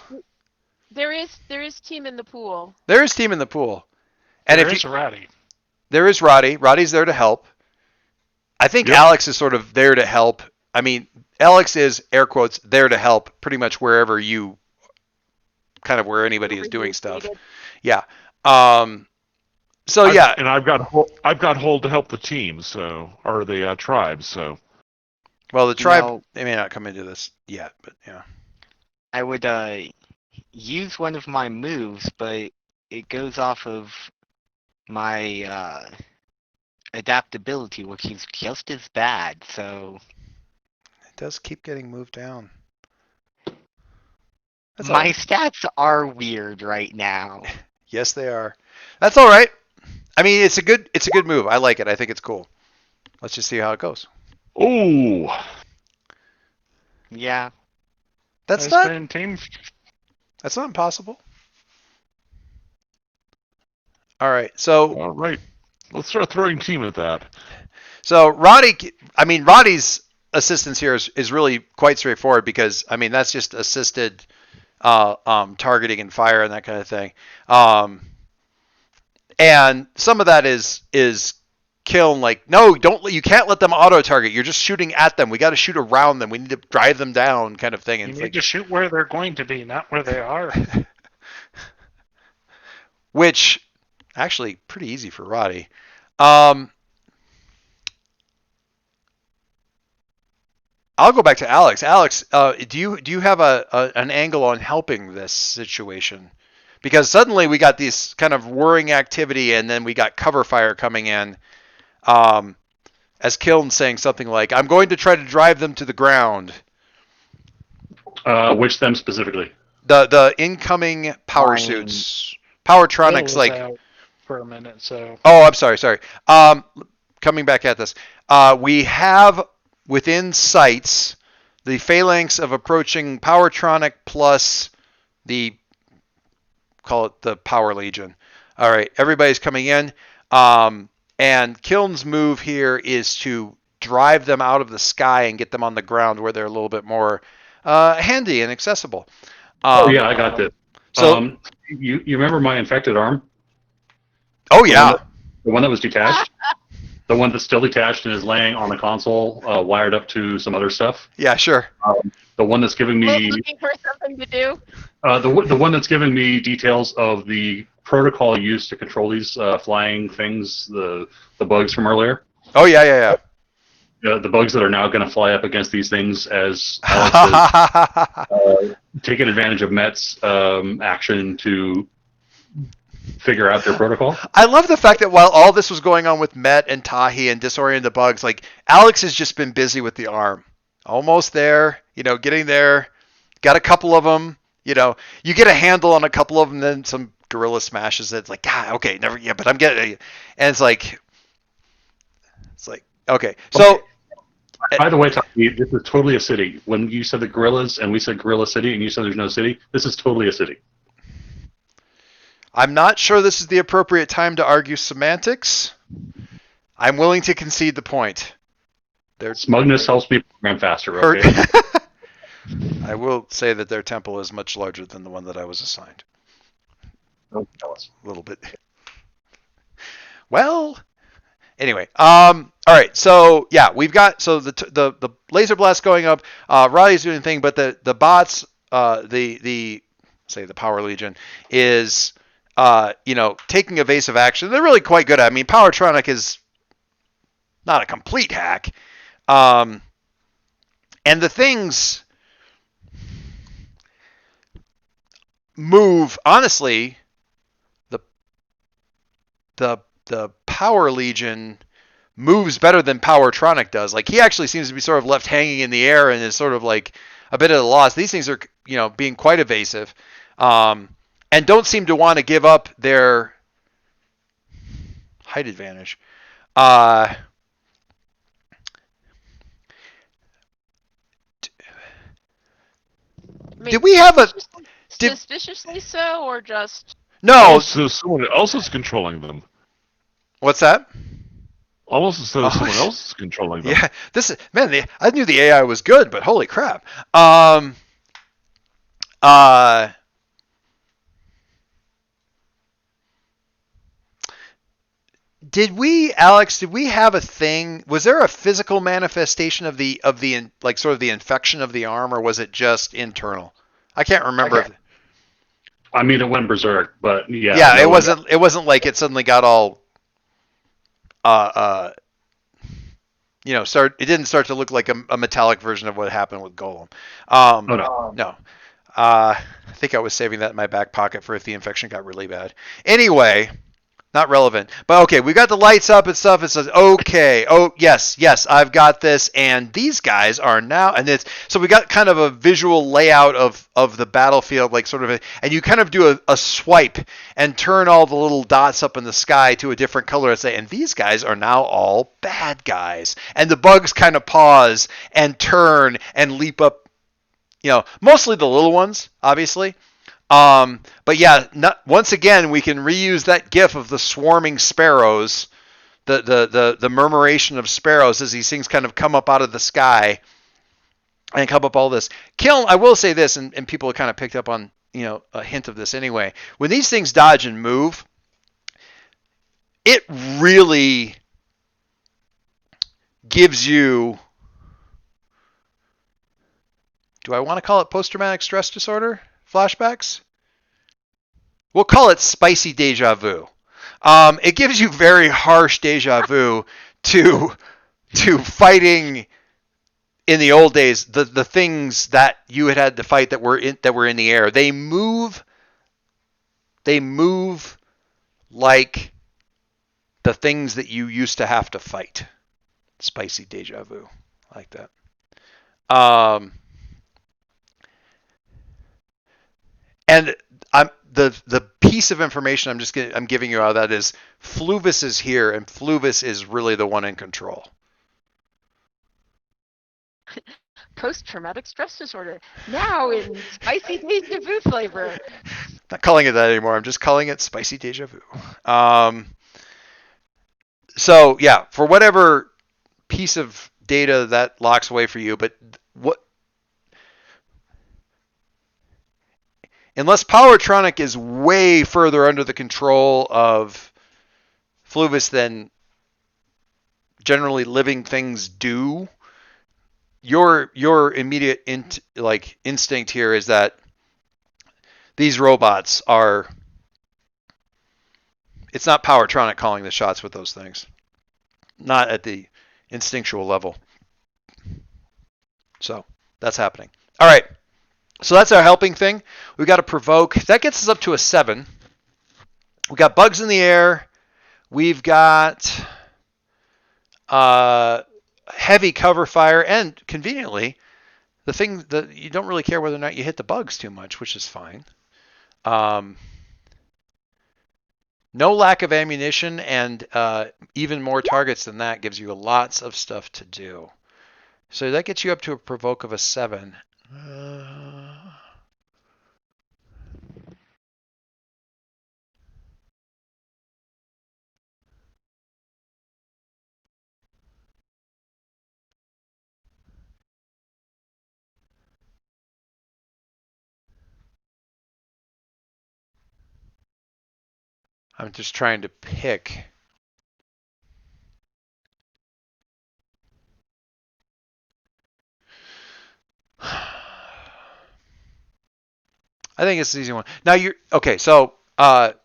There is team in the pool. There is team in the pool. And There if is Roddy. there is Roddy. Roddy's there to help. I think Yep. Alex is sort of there to help. I mean, Alex is, air quotes, there to help pretty much wherever where anybody is doing stuff. Yeah. So yeah. And I've got hold to help the team, or the tribes. So Well, the tribe, No. they may not come into this yet, but yeah. I would use one of my moves, but it goes off of my adaptability, which is just as bad. So It does keep getting moved down. That's all my right. stats are weird right now. Yes, they are. That's all right. I mean, it's a good move. I like it. I think it's cool. Let's just see how it goes. ooh, Yeah. That's Has not been team. that's not impossible. All right. So all right. Let's start throwing team at that. Roddy's assistance here is really quite straightforward because that's just assisted targeting and fire and that kind of thing. And some of that is kill like, no, you can't let them auto target. You're just shooting at them. We got to shoot around them. We need to drive them down, kind of thing. You And need to shoot where they're going to be, not where they are. which actually pretty easy for Roddy. I'll go back to Alex. Alex, do you have an angle on helping this situation? Because suddenly we got this kind of whirring activity, and then we got cover fire coming in. As Kiln's saying something like, "I'm going to try to drive them to the ground." Which them specifically? The incoming power Fine. suits, Bill Powertronics, was like. out for a minute, so Oh, I'm sorry. Coming back at this, we have within sights the phalanx of approaching Powertronic plus the, call it the Power Legion. All right, everybody's coming in. And Kiln's move here is to drive them out of the sky and get them on the ground where they're a little bit more handy and accessible. Oh yeah, I got this. So, You remember my infected arm? oh yeah, The one that was detached? The one that's still detached and is laying on the console, wired up to some other stuff? yeah, sure. The one that's giving me Looking for something to do. the one that's giving me details of the protocol used to control these flying things, the bugs from earlier. Oh yeah. The bugs that are now going to fly up against these things as Alex is taking advantage of Met's action to figure out their protocol. I love the fact that while all this was going on with Met and Tahi and disorienting the bugs, like Alex has just been busy with the arm. Almost there. Getting there. Got a couple of them. You get a handle on a couple of them, then some gorilla smashes it. It's like, God, okay, never. Yeah, but I'm getting. And it's like, okay. So. By the way, Tommy, this is totally a city. When you said the gorillas and we said gorilla city and you said there's no city, this is totally a city. I'm not sure this is the appropriate time to argue semantics. I'm willing to concede the point. Smugness helps me program faster, okay? I will say that their temple is much larger than the one that I was assigned. Don't tell us. A little bit. Well, anyway, all right. So yeah, we've got the laser blast going up. Roddy's doing the thing, but the bots, the Power Legion is taking evasive action. They're really quite good at it. I mean, Powertronic is not a complete hack, and the things move. Honestly, the Power Legion moves better than Powertronic does. Like, he actually seems to be sort of left hanging in the air and is sort of like a bit at a loss. These things are, being quite evasive, and don't seem to want to give up their height advantage. Did we have a suspiciously so, or just no? So someone else is controlling them. What's that? Almost as though someone else is controlling them. Yeah, I knew the AI was good, but holy crap. Alex, did we have a thing? Was there a physical manifestation of the like sort of the infection of the arm, or was it just internal? I can't remember. Okay. I mean, it went berserk, but yeah. Yeah, it wasn't like it suddenly got all it didn't start to look like a metallic version of what happened with Golem. No. I think I was saving that in my back pocket for if the infection got really bad. Anyway, not relevant. But okay, we got the lights up and stuff. It says, okay, oh yes, I've got this, and these guys are now, and so we got kind of a visual layout of the battlefield, like sort of and you kind of do a swipe and turn all the little dots up in the sky to a different color and say, and these guys are now all bad guys. And the bugs kind of pause and turn and leap up, mostly the little ones, obviously. But yeah, once again, we can reuse that GIF of the swarming sparrows, the murmuration of sparrows as these things kind of come up out of the sky and come up all this. Kiln, I will say this, and people have kind of picked up on, a hint of this anyway. When these things dodge and move, it really gives you, do I want to call it post-traumatic stress disorder? Flashbacks? We'll call it spicy deja vu. It gives you very harsh deja vu to fighting in the old days. The things that you had to fight that were in the air. They move like the things that you used to have to fight. Spicy deja vu, I like that. And the piece of information I'm giving you out of that is Fluvis is here, and Fluvis is really the one in control. post-traumatic stress disorder, now in spicy deja vu flavor. Not calling it that anymore. I'm just calling it spicy deja vu. So yeah, for whatever piece of data that locks away for you, but unless Powertronic is way further under the control of Fluvis than generally living things do, your immediate instinct here is that these robots are. It's not Powertronic calling the shots with those things, not at the instinctual level. So that's happening. All right. So that's our helping thing. We've got to provoke. That gets us up to a 7. We've got bugs in the air. We've got heavy cover fire, and conveniently, the thing that you don't really care whether or not you hit the bugs too much, which is fine. No lack of ammunition, and even more targets than that gives you lots of stuff to do. So that gets you up to a provoke of a 7. I'm just trying to pick. I think it's an easy one. Now you're okay. So not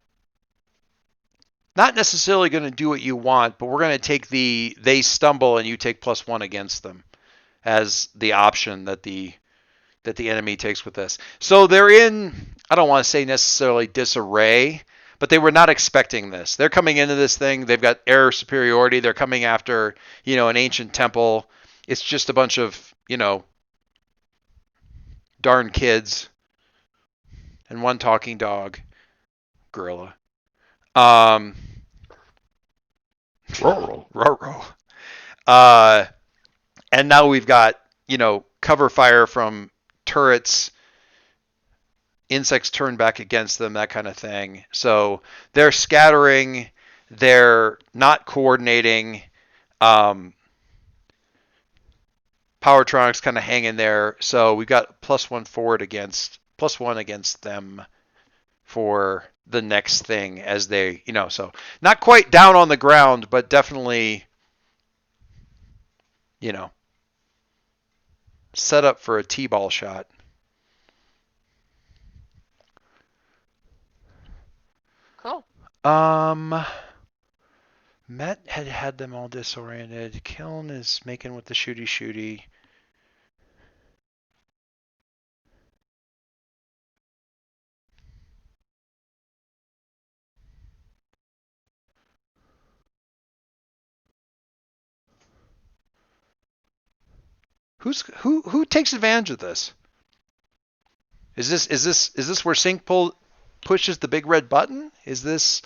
necessarily going to do what you want, but we're going to take they stumble and you take +1 against them as the option that the enemy takes with this. So they're in, I don't want to say necessarily disarray, but they were not expecting this. They're coming into this thing. They've got air superiority. They're coming after, an ancient temple. It's just a bunch of, darn kids and one talking dog, gorilla. Ruh-roh. And now we've got, cover fire from turrets, insects turn back against them, that kind of thing. So they're scattering, they're not coordinating. Powertronics kind of hang in there. So we've got +1 forward against +1 against them for the next thing as they, so not quite down on the ground, but definitely, set up for a T-ball shot. Cool. Met had them all disoriented. Kiln is making with the shooty. Who takes advantage of this? Is this where Sync pushes the big red button? Is this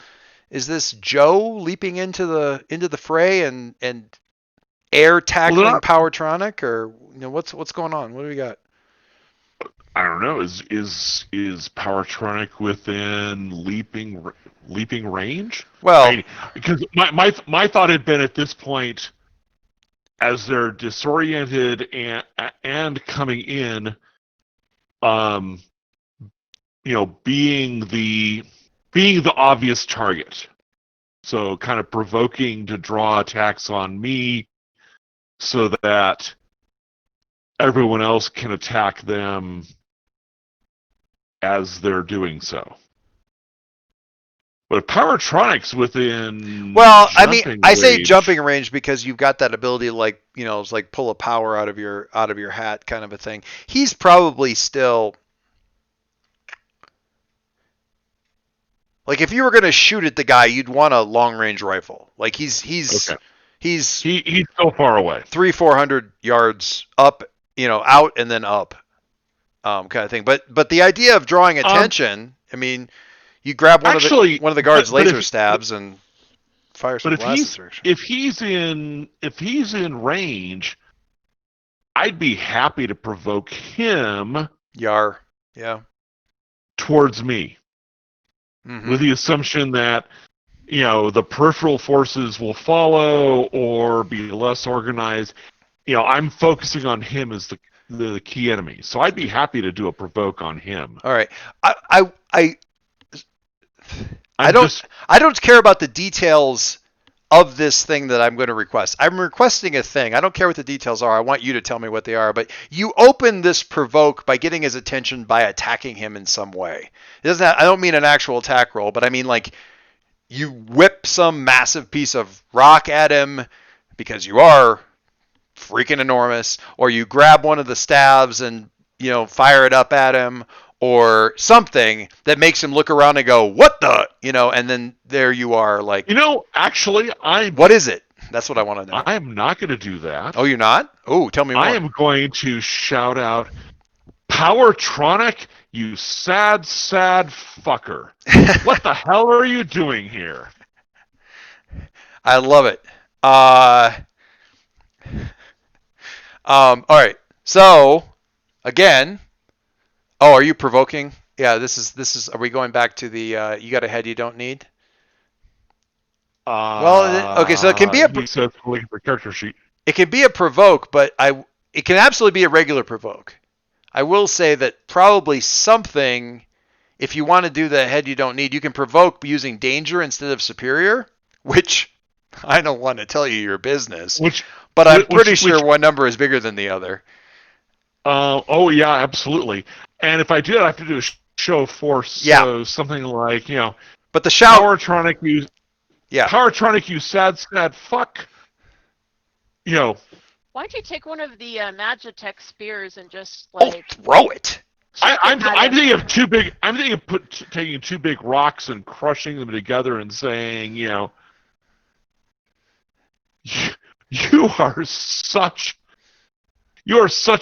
Joe leaping into the fray and air tackling Powertronic, or what's going on? What do we got? I don't know. Is Powertronic within leaping range? Well, because my thought had been at this point, as they're disoriented and coming in, being the obvious target. So kind of provoking to draw attacks on me so that everyone else can attack them as they're doing so. But if Powertronic's within, I say jumping range because you've got that ability, like it's like pull a power out of your hat kind of a thing. He's probably still, like, if you were going to shoot at the guy, you'd want a long range rifle. Like he's so far away, 300-400 yards up, out and then up, kind of thing. But the idea of drawing attention, you grab one of the guards' laser stabs and fire some blasts. If he's in range, I'd be happy to provoke him. Yeah. Towards me, with the assumption that the peripheral forces will follow or be less organized. I'm focusing on him as the key enemy, so I'd be happy to do a provoke on him. All right, I don't care about the details of this thing that I'm going to request. I'm requesting a thing. I don't care what the details are. I want you to tell me what they are. But you open this provoke by getting his attention by attacking him in some way. I don't mean an actual attack roll, but I mean like you whip some massive piece of rock at him because you are freaking enormous, or you grab one of the stabs and fire it up at him, or something that makes him look around and go, what the, and then there you are, like, actually, what is it? That's what I want to know. I am not going to do that. Oh, you're not? Oh, tell me more. I am going to shout out, Powertronic, you sad, sad fucker. What the hell are you doing here? I love it. All right. So, again, are you provoking? Yeah, this is. Are we going back to the you got a head you don't need? Okay, so it can be He says looking for character sheet. It can be a provoke, but it can absolutely be a regular provoke. I will say that probably something, if you want to do the head you don't need, you can provoke using danger instead of superior, which I don't want to tell you your business. But I'm pretty sure one number is bigger than the other. Oh yeah, absolutely. And if I do that, I have to do a show of force. Yeah. So something like, But the shout. Powertronic, you. Yeah. Powertronic, you sad, sad fuck. Why don't you take one of the Magitech spears and just like throw it? I'm thinking of two big. I'm thinking of taking two big rocks and crushing them together and saying, you are such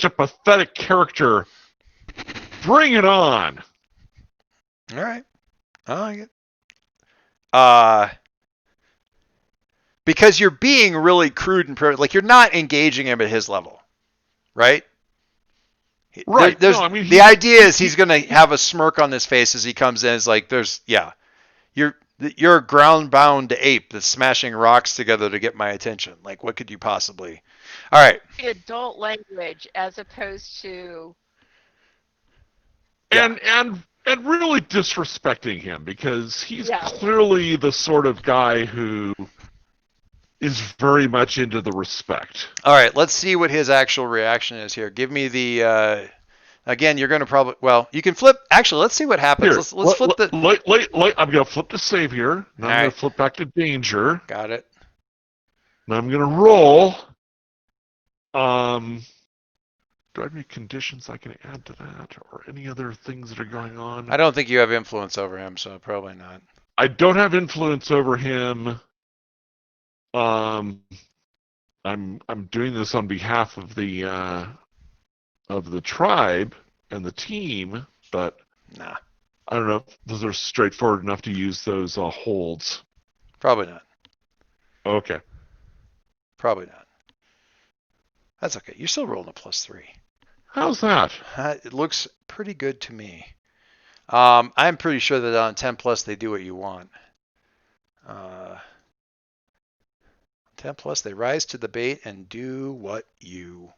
a pathetic character. Bring it on. All right. I like it. Because you're being really crude and like you're not engaging him at his level, right? Right. The idea is he's going to have a smirk on his face as he comes in. It's like you're a ground-bound ape that's smashing rocks together to get my attention. Like, what could you possibly? All right. Adult language as opposed to. And really disrespecting him because he's clearly the sort of guy who is very much into the respect. All right, let's see what his actual reaction is here. Give me the. Again, you're going to probably. Well, you can flip. Actually, let's see what happens. Here, let's flip the. I'm going to flip to save here. Now I'm going to flip back to danger. Got it. Now I'm going to roll. Do I have any conditions I can add to that, or any other things that are going on? I don't think you have influence over him, so probably not. I don't have influence over him. I'm doing this on behalf of the tribe and the team, but nah. I don't know if those are straightforward enough to use those holds. Probably not. Okay. Probably not. That's okay. You're still rolling a +3. How's that? It looks pretty good to me. I'm pretty sure that on 10+ they do what you want. 10+, they rise to the bait and do what you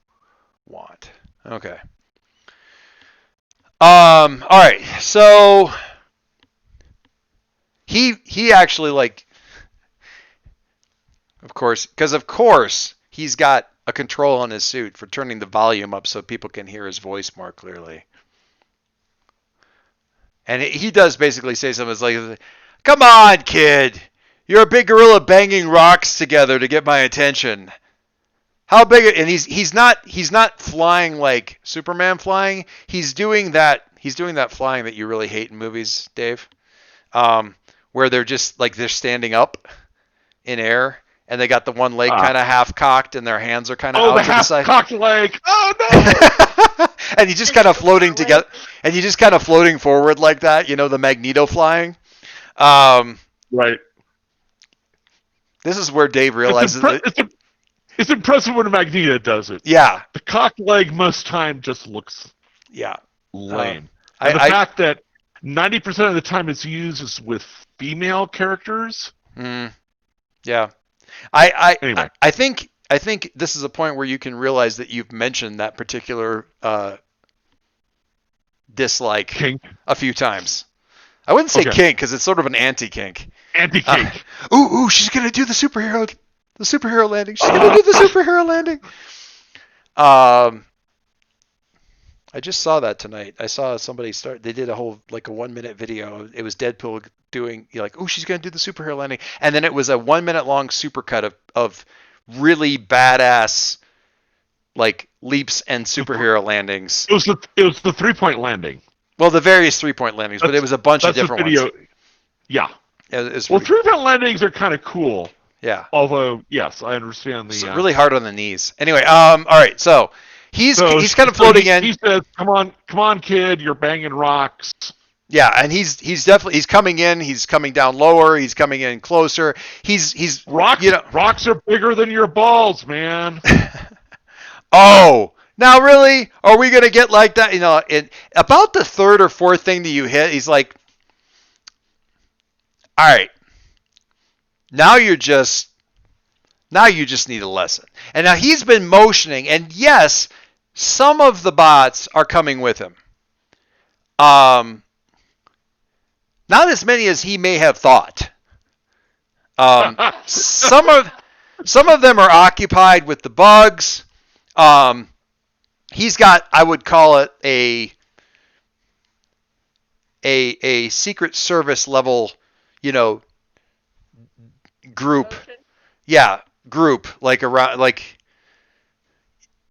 want. Okay. All right. So he actually of course he's got a control on his suit for turning the volume up so people can hear his voice more clearly. And he does basically say something like, "Come on, kid. You're a big gorilla banging rocks together to get my attention. How big?" And he's not flying like Superman flying. He's doing that flying that you really hate in movies, Dave, where they're just like they're standing up in air and they got the one leg kind of half cocked and their hands are kind of out to the side. Oh, the half cocked leg. Oh no! And he's just kind of floating together, and you're just kind of floating forward like that. The Magneto flying. Right. This is where Dave realizes it's impressive when Magneto does it. Yeah. The cocked leg most time just looks lame. And the fact that 90% of the time it's used is with female characters. Yeah. Anyway. I think this is a point where you can realize that you've mentioned that particular dislike kink a few times. I wouldn't say kink because it's sort of an anti-kink. Anti-kink. Ooh, she's gonna do the superhero landing. She's gonna do the superhero landing. I just saw that tonight. I saw somebody they did a whole a 1-minute video. It was Deadpool doing she's gonna do the superhero landing, and then it was a 1-minute long supercut of really badass leaps and superhero landings. It was the 3-point landing. Well, the various 3-point landings, but it was a bunch of different ones. Yeah. It was 3-point landings are kind of cool. Yeah. Although, yes, I understand the. So really hard on the knees. Anyway, all right. So he's kind of floating in. He says, "Come on, kid, you're banging rocks." Yeah, and he's definitely coming in. He's coming down lower. He's coming in closer. He's rocks. Rocks are bigger than your balls, man. Oh, now really? Are we gonna get like that? About the third or fourth thing that you hit, he's like, "All right, now you just need a lesson." And now he's been motioning, and yes, some of the bots are coming with him. Not as many as he may have thought. Some of them are occupied with the bugs. He's got, I would call it a Secret Service level, group. Yeah, group like around like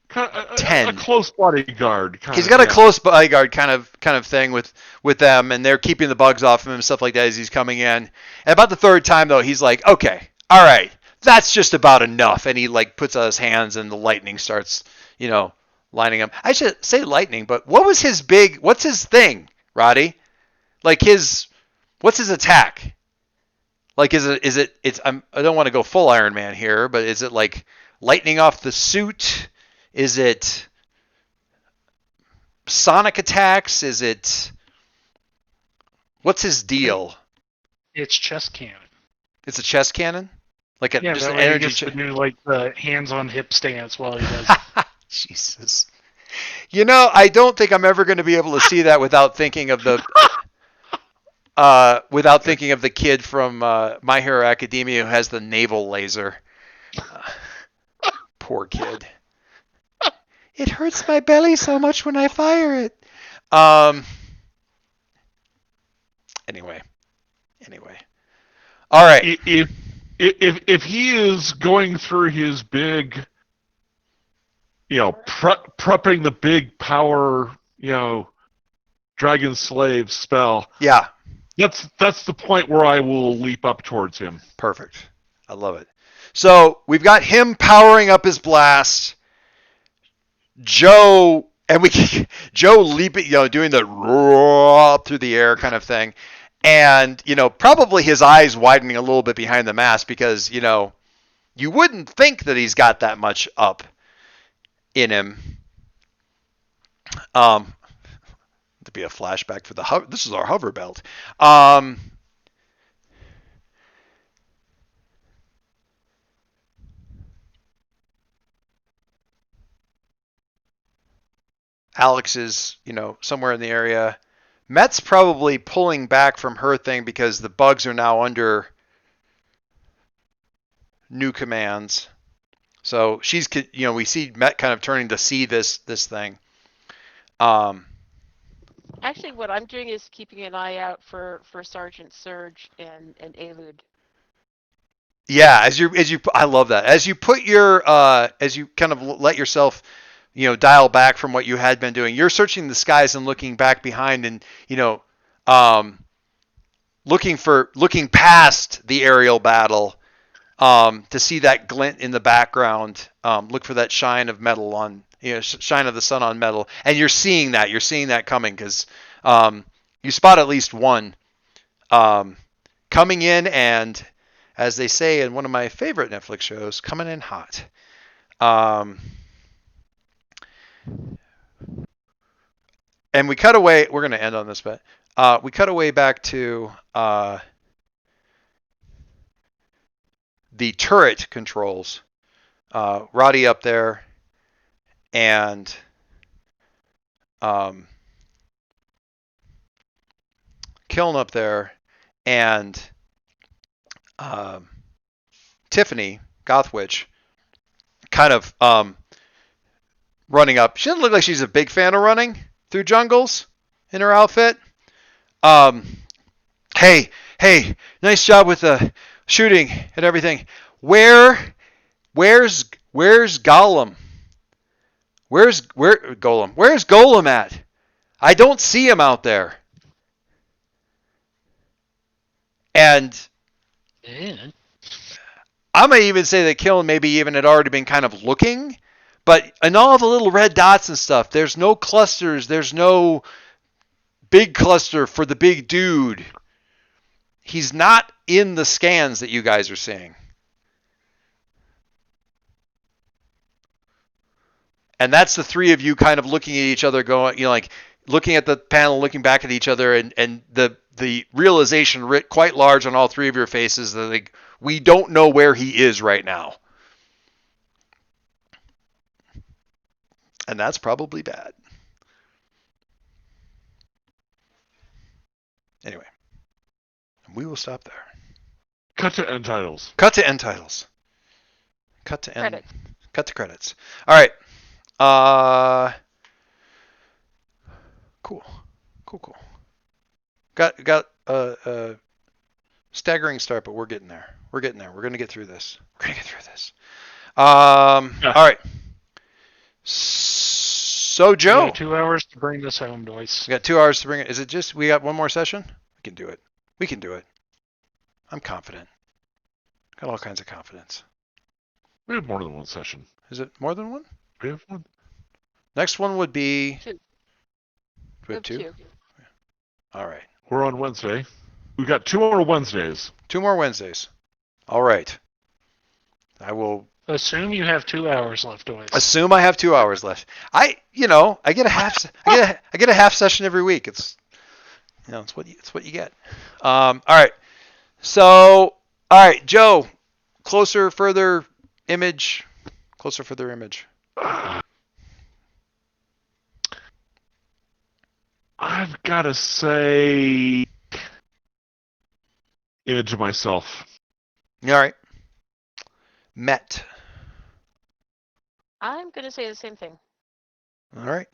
10. A close bodyguard. He's got a close bodyguard kind of thing with them, and they're keeping the bugs off of him and stuff like that as he's coming in. And about the third time though, he's like, "Okay, all right, that's just about enough." And he like puts out his hands, and the lightning starts, lining up. I should say lightning, but what's his thing, Roddy? Like what's his attack? Like I don't want to go full Iron Man here, but is it like lightning off the suit? Is it sonic attacks? What's his deal? It's chest cannon. It's a chest cannon? Like just that an way he energy gets to do like the hands on hip stance while he does it. Jesus. I don't think I'm ever going to be able to see that without thinking of the kid from My Hero Academia who has the navel laser. Poor kid. It hurts my belly so much when I fire it. Anyway. All right. If he is going through his big, prepping the big power, dragon slave spell. Yeah. That's the point where I will leap up towards him. Perfect. I love it. So we've got him powering up his blast. Joe leaping, doing the roar through the air kind of thing. And, probably his eyes widening a little bit behind the mask because, you wouldn't think that he's got that much up in him. To be a flashback for this is our hover belt. Alex is, somewhere in the area. Met's probably pulling back from her thing because the bugs are now under new commands. So she's, we see Met kind of turning to see this thing. Actually, what I'm doing is keeping an eye out for Sergeant Surge and Alud. Yeah, I love that. As you put your, as you kind of let yourself, dial back from what you had been doing, you're searching the skies and looking back behind and, looking past the aerial battle, to see that glint in the background. Look for that shine of metal on, shine of the sun on metal. And you're seeing that coming because, you spot at least one, coming in and, as they say in one of my favorite Netflix shows, coming in hot. And we cut away. We're going to end on this, but we cut away back to the turret controls. Roddy up there, and Kiln up there, and Tiffany Gothwitch kind of running up. She doesn't look like she's a big fan of running through jungles in her outfit. Hey, nice job with the shooting and everything. Where's Gollum? Where's Golem at? I don't see him out there. And I might even say that Kiln maybe even had already been kind of looking, but in all the little red dots and stuff, there's no clusters. There's no big cluster for the big dude. He's not in the scans that you guys are seeing. And that's the three of you kind of looking at each other going, like looking at the panel, looking back at each other, and the realization writ quite large on all three of your faces that like, we don't know where he is right now. And that's probably bad. Anyway, we will stop there. Cut to end titles. Cut to end titles. Cut to end. Credits. Cut to credits. All right. Cool. Got a staggering start, but we're getting there. We're gonna get through this. All right. So You Joe, got 2 hours to bring this home, Joyce. we got 2 hours to bring it. Is it just we got one more session? We can do it. I'm confident. Got all kinds of confidence. We have more than one session. Is it more than one? We have one. Next one would be. Two. We have two? All right. We're on Wednesday. We got 2 more Wednesdays. 2 more Wednesdays. All right. I will Assume you have 2 hours left, Joyce. assume I have 2 hours left. I get a half. I get a half session every week. It's it's what you get. All right. So all right, Joe. Closer, further image. I've got to say, image of myself. All right. Met. I'm gonna say the same thing. All right.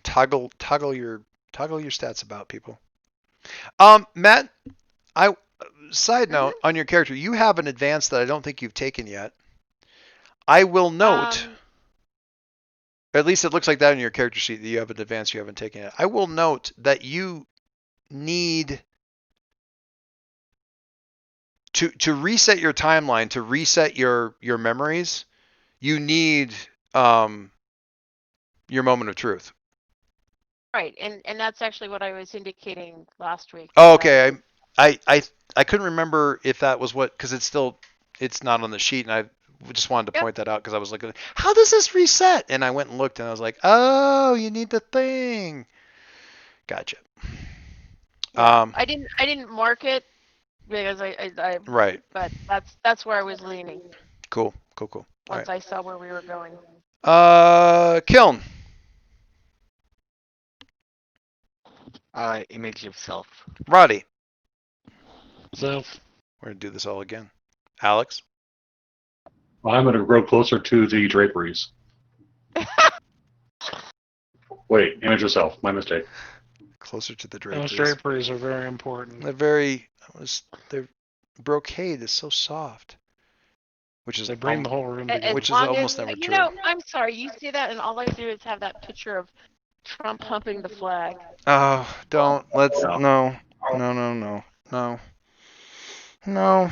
Toggle your stats about, people. Matt, side note on your character, you have an advance that I don't think you've taken yet. I will note, at least it looks like that in your character sheet, that you have an advance you haven't taken yet. I will note that you need to reset your timeline, to reset your memories. You need your moment of truth. Right, and that's actually what I was indicating last week. Oh, okay. I couldn't remember if that was what, because it's not on the sheet, and I just wanted to point that out because I was looking, how does this reset? And I went and looked, and I was like, oh, you need the thing. Gotcha. I didn't mark it because I right. But that's where I was leaning Cool. once I saw where we were going. Kiln. Image of self. Roddy. Self. We're gonna do this all again. Alex. I'm going to grow closer to the draperies. Wait, image yourself. My mistake. Closer to the Those draperies. draperies are very important. Their brocade is so soft, which is They bring the whole room together. Which is long almost as, never you true. know, I'm sorry, you see that, and all I do is have that picture of Trump humping the flag. Oh, don't. Let's. Yeah. No.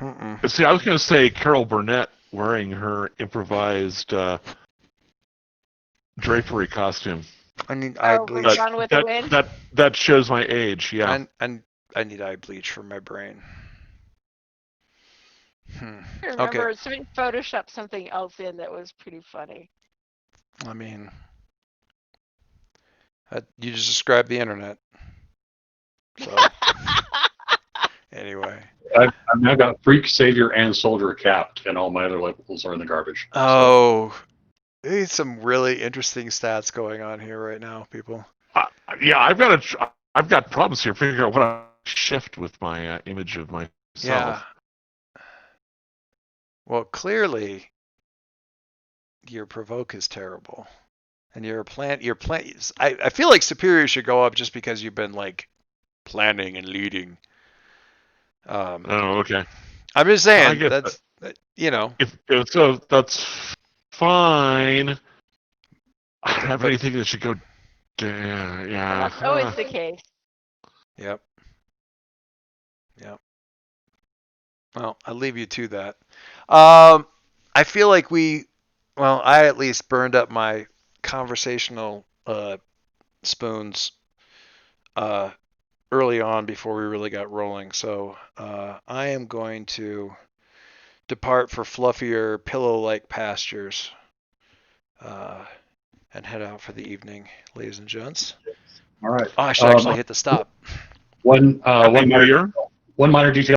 Mm-mm. See, I was going to say Carol Burnett wearing her improvised drapery costume. I need eye Oh, bleach. with Gone with the Wind? That shows my age. Yeah. I need eye bleach for my brain. I remember Okay. somebody photoshopped something else in that was pretty funny. I mean, you just described the internet. So anyway. I've now got Freak, Savior, and Soldier capped, and all my other labels are in the garbage. Oh, there's some really interesting stats going on here right now, people. Yeah, I've got problems here figuring out what I shift with my image of myself. Yeah. Well, clearly, your provoke is terrible, and your plan. I feel like Superior should go up just because you've been like planning and leading. Oh, okay. I'm just saying I get that's If so, that's fine. I don't have anything that should go. Yeah. That's always the case. Yep. Well, I leave you to that. I feel like I at least burned up my conversational spoons early on before we really got rolling. So I am going to depart for fluffier, pillow-like pastures and head out for the evening, ladies and gents. All right. Oh, I should actually hit the stop. One Happy New minor, Year. one minor detail.